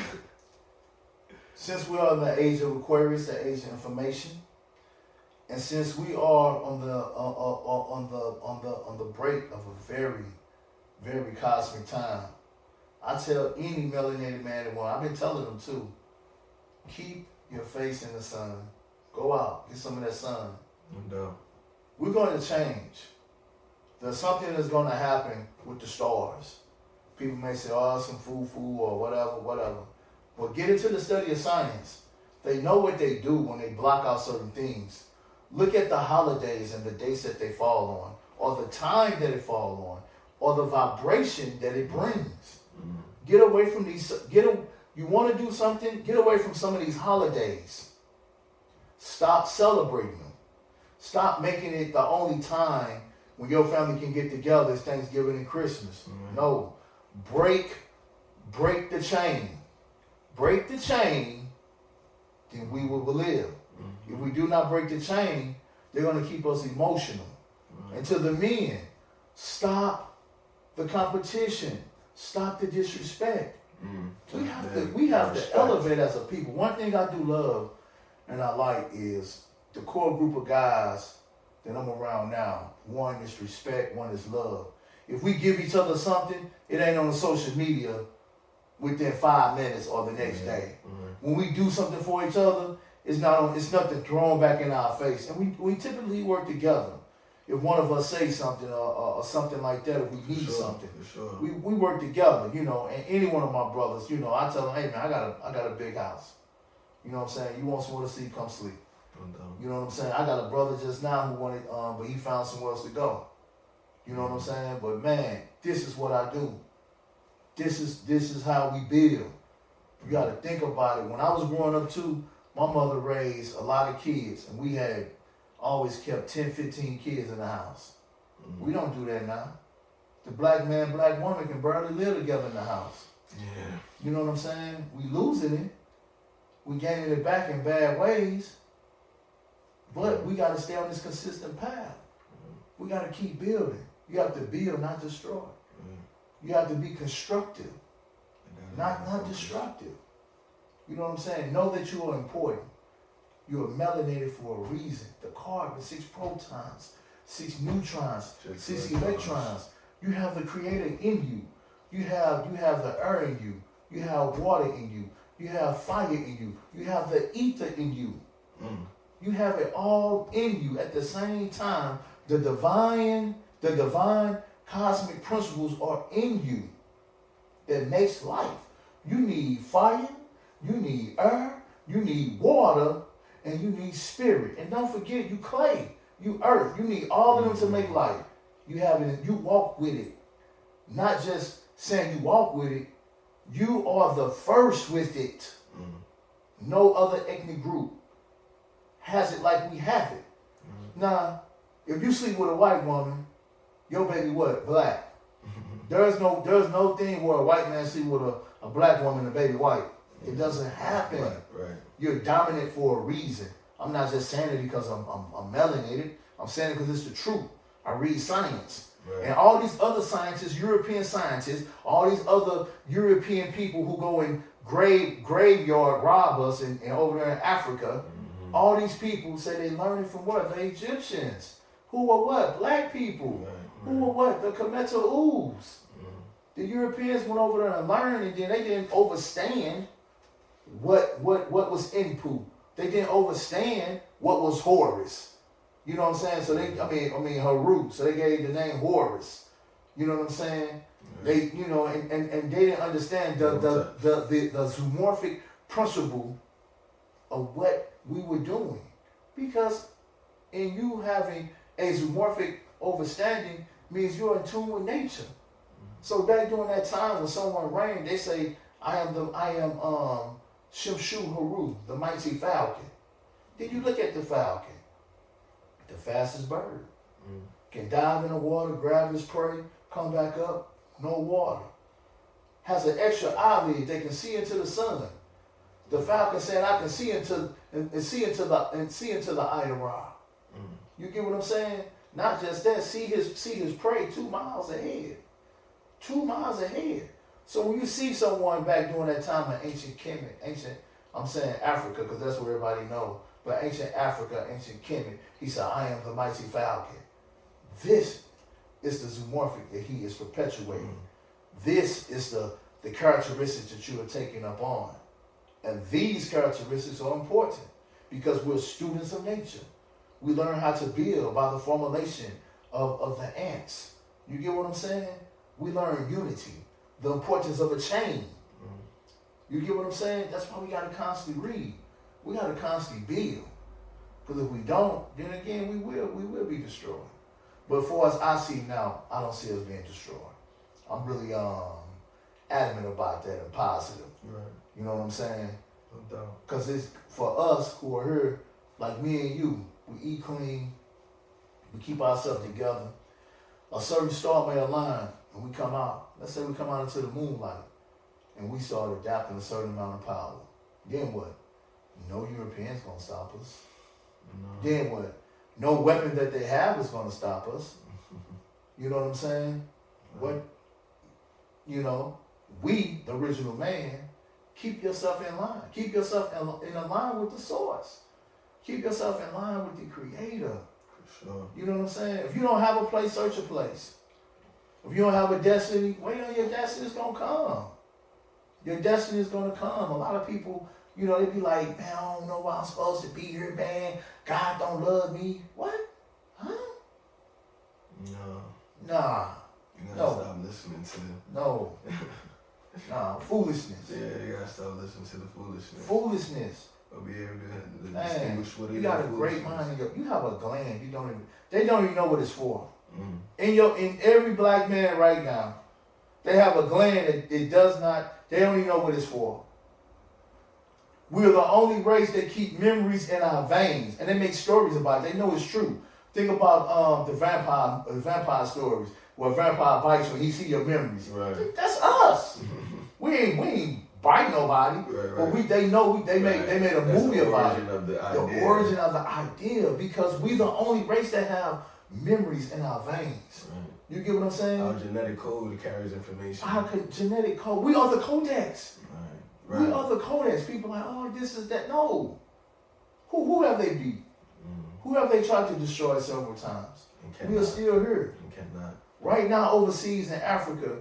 Since we are in the age of Aquarius, the age of information, and since we are on the break of a very, very cosmic time, I tell any melanated man and woman, I've been telling them too, keep your face in the sun. Go out, get some of that sun. No doubt. We're going to change. There's something that's going to happen with the stars. People may say, oh, some foo-foo or whatever. But get into the study of science. They know what they do when they block out certain things. Look at the holidays and the dates that they fall on, or the time that it falls on, or the vibration that it brings. Get away from these. You want to do something? Get away from some of these holidays. Stop celebrating them. Stop making it the only time when your family can get together is Thanksgiving and Christmas. No. Break the chain. Break the chain, then we will live. If we do not break the chain, they're going to keep us emotional. And to the men, stop the competition. Stop the disrespect. We have to elevate as a people. One thing I do love and I like is the core group of guys that I'm around now. One is respect, one is love. If we give each other something, it ain't on the social media within 5 minutes or the next day. When we do something for each other, it's nothing thrown back in our face. And we typically work together. If one of us says something or something like that, if we need something, we work together, you know. And any one of my brothers, you know, I tell them, hey man, I got a big house. You know what I'm saying? You want somewhere to sleep, come sleep. You know what I'm saying? I got a brother just now who wanted, but he found somewhere else to go. You know what I'm saying? But man, this is what I do. This is how we build. You got to think about it. When I was growing up too, my mother raised a lot of kids, and we had always kept 10, 15 kids in the house. We don't do that now. The black man, black woman can barely live together in the house. Yeah. You know what I'm saying? We losing it. We gaining it back in bad ways. But we got to stay on this consistent path. We got to keep building. You have to build, not destroy. You have to be constructive, not destructive. You know what I'm saying? Know that you are important. You are melanated for a reason. The carbon, 6 protons, 6 neutrons, 6 electrons. You have the Creator in you. You have the air in you. You have water in you. You have fire in you. You have the ether in you. You have it all in you at the same time. The divine cosmic principles are in you that makes life. You need fire, you need air, you need water, and you need spirit. And don't forget, you clay, you earth. You need all of them to make life. You have it, you walk with it. Not just saying you walk with it, you are the first with it. No other ethnic group has it like we have it. Now, if you sleep with a white woman, your baby what? Black. There's no thing where a white man sleep with a black woman and a baby white. It doesn't happen. Right. You're dominant for a reason. I'm not just saying it because I'm melanated. I'm saying it because it's the truth. I read science. Right. And all these other scientists, European scientists, all these other European people who go in graveyard rob us and over there in Africa, all these people say they learned it from what? The Egyptians. Who were what? Black people. Who were what? The Kemeter Ooze. The Europeans went over there and learned, and then they didn't overstand what was input. They didn't overstand what was Horus. You know what I'm saying? So they, I mean, Haru. So they gave the name Horus. You know what I'm saying? They, you know, and they didn't understand the zoomorphic principle of what we were doing, because in you having a zoomorphic overstanding means you're in tune with nature. So back during that time when someone reigned, they say, I am Shimshu Haru, the mighty falcon. Then you look at the falcon, the fastest bird. Can dive in the water, grab his prey, come back up, no water. Has an extra eyelid, they can see into the sun. The falcon said, I can see into the eye of Ra. You get what I'm saying? Not just that, see his prey 2 miles ahead. 2 miles ahead. So when you see someone back during that time in ancient Kemet, I'm saying Africa, because that's where everybody knows, but ancient Africa, ancient Kemet, he said, I am the mighty falcon. This is the zoomorphic that he is perpetuating. This is the characteristics that you are taking up on. And these characteristics are important because we're students of nature. We learn how to build by the formulation of the ants. You get what I'm saying? We learn unity, the importance of a chain. You get what I'm saying? That's why we got to constantly read. We got to constantly build. Because if we don't, then again, we will be destroyed. But for us, I see now, I don't see us being destroyed. I'm really adamant about that and positive. Right. You know what I'm saying? No doubt. Because it's for us who are here, like me and you, we eat clean, we keep ourselves together. A certain star may align, and we come out. Let's say we come out into the moonlight, and we start adapting a certain amount of power. Then what? No Europeans gonna stop us. No. Then what? No weapon that they have is gonna stop us. You know what I'm saying? Right. What? You know, we, the original man, keep yourself in line. Keep yourself in line with the source. Keep yourself in line with the creator. For sure. You know what I'm saying? If you don't have a place, search a place. If you don't have a destiny, wait on your destiny, it's going to come. Your destiny is going to come. A lot of people, you know, they be like, man, I don't know why I'm supposed to be here, man. God don't love me. What? Huh? No. Nah. You gotta stop listening to them. No. Nah, foolishness. Yeah, you gotta stop listening to the foolishness. Foolishness. Or be able to Man, distinguish what it is. you got a great mind. You have a gland. They don't even know what it's for. In every black man right now, they have a gland that it does not. They don't even know what it's for. We're the only race that keep memories in our veins, and they make stories about it. They know it's true. Think about the vampire stories where a vampire bites when he see your memories. Right. That's us. we ain't bite nobody, right. But they made a movie about it. The origin of the idea, because we the only race that have memories in our veins. Right. You get what I'm saying? Our genetic code carries information. Our genetic code. We are the codex. Right. We are the codex. People are like, oh, this is that. No. Who have they beat? Who have they tried to destroy several times? We are still here. You cannot. Right now, overseas in Africa,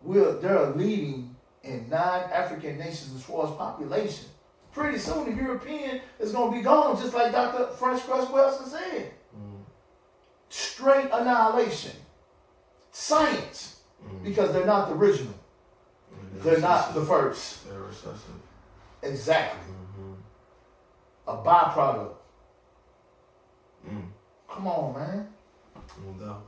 they're leading in 9 African nations as far as population. Pretty soon, the European is going to be gone, just like Dr. French Cress Wilson said. Straight annihilation. Science. Because they're not the original. They're not the first. They're recessive. Exactly. A byproduct. Come on, man. No.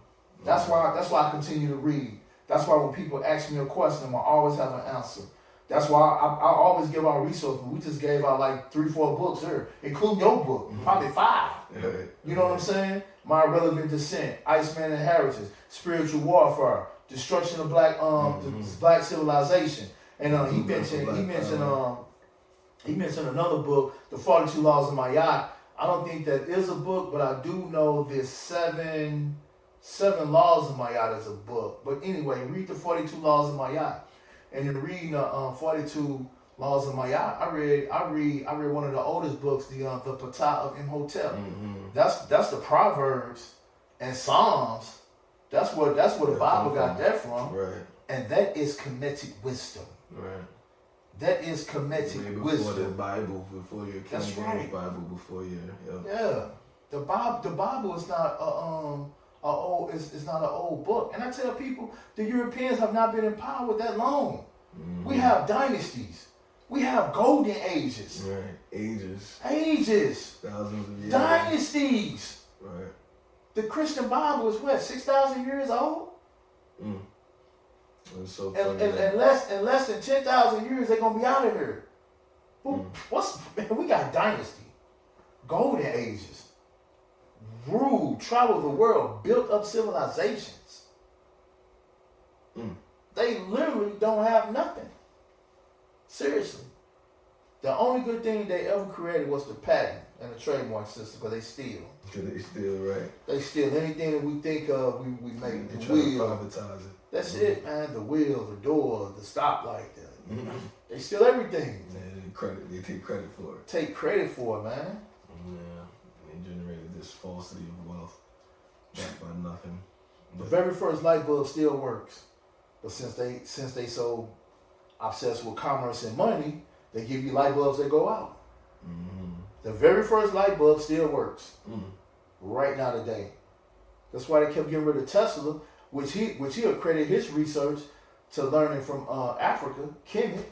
That's why I continue to read. That's why when people ask me a question, I always have an answer. That's why I always give out resources. We just gave out like 3-4 books here, including your book, probably 5. You know what I'm saying? My Irrelevant Descent, Iceman Inheritance, Spiritual Warfare, Destruction of Black Black Civilization, and he mentioned another book, The 42 Laws of Mayat. I don't think that is a book, but I do know this 7 Laws of Mayat is a book. But anyway, read the 42 Laws of Mayat. And in reading the 42 Laws of Mayat, I read one of the oldest books, the Ptah of Imhotep. That's the Proverbs and Psalms. That's where the Bible got that from. Right. And that is Kemetic wisdom. Right. That is Kemetic wisdom. Before the Bible, before your King James Bible, before your. Yeah. The Bible is not it's not an old book. And I tell people, the Europeans have not been in power that long. We have dynasties. We have golden ages. Right. Ages. Thousands of years. Dynasties. Right. The Christian Bible is what, 6,000 years old? It's so And funny. in less than 10,000 years, they're gonna be out of here. Man, we got dynasty, golden ages, ruled, traveled the world, built up civilizations. They literally don't have nothing. Seriously. The only good thing they ever created was the patent and the trademark system, because they steal. They steal anything that we think of, we make They the try to wheel. privatize it. That's it, man. The wheel, the door, the stoplight. They steal everything. They take credit for it. Take credit for it, man. Yeah. They generated this falsity of wealth backed by nothing. The very first light bulb still works, but since they so obsessed with commerce and money, they give you light bulbs that go out. The very first light bulb still works right now today. That's why they kept getting rid of Tesla, which he accredited his research to learning from Africa, Kemet.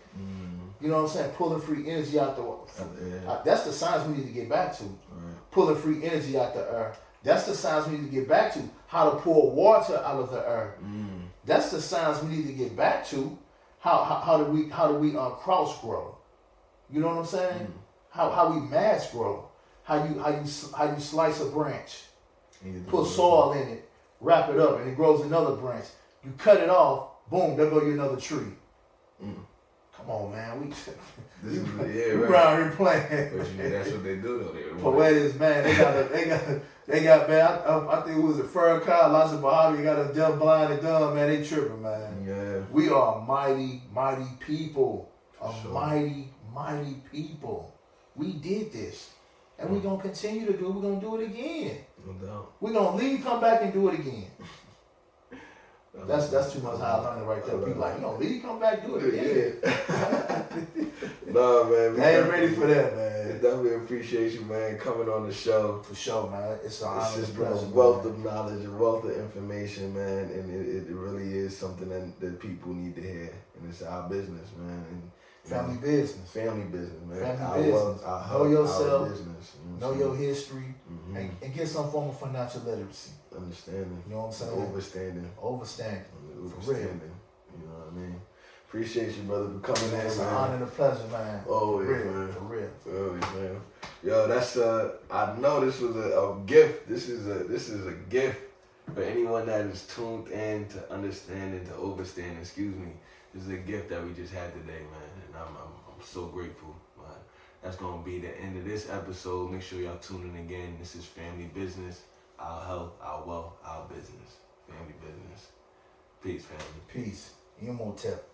You know what I'm saying? Pulling free energy out the that's the science we need to get back to. Right. Pulling free energy out the earth. That's the science we need to get back to. How to pour water out of the earth. That's the science we need to get back to. How do we cross grow? You know what I'm saying? How we mass grow? How you slice a branch, put soil in it, wrap it up, and it grows another branch. You cut it off, boom, there go you another tree. Come on, man, we around here playing. But that's what they do though. Poetics, man, they got man. I think it was a Farrakhan, lots of Muhammad. You got a deaf, blind, and dumb, man. They tripping, man. Yeah. We are mighty people. Mighty people. We did this. And we're going to continue to do it. We're going to do it again. No doubt. We're going to leave, come back, and do it again. That's too much how I learned it right there. People like, you know, leave, come back, do it again. Nah, man. I ain't ready for that, man. Definitely appreciate you, man, coming on the show. For sure, man. It's an honor. It's just been a pleasure, wealth man. of knowledge, a wealth of information, man, and it really is something that people need to hear. And it's our business, man. And, Family business. Family business, man. Family business. Our know yourself. Our business, know your history. And get some form of financial literacy. Understanding. You know what I'm saying? Overstanding. For real. You know what I mean? Appreciate you, brother, for coming in, man. It's an honor and a pleasure, man. Always, man. For real. Always, man. Yo, that's I know this was a gift. This is a gift for anyone that is tuned in to understanding, to overstanding. Excuse me. This is a gift that we just had today, man, and I'm so grateful. That's gonna be the end of this episode. Make sure y'all tune in again. This is Family Business, our health, our wealth, our business. Family business. Peace, family. Peace. Imhotep.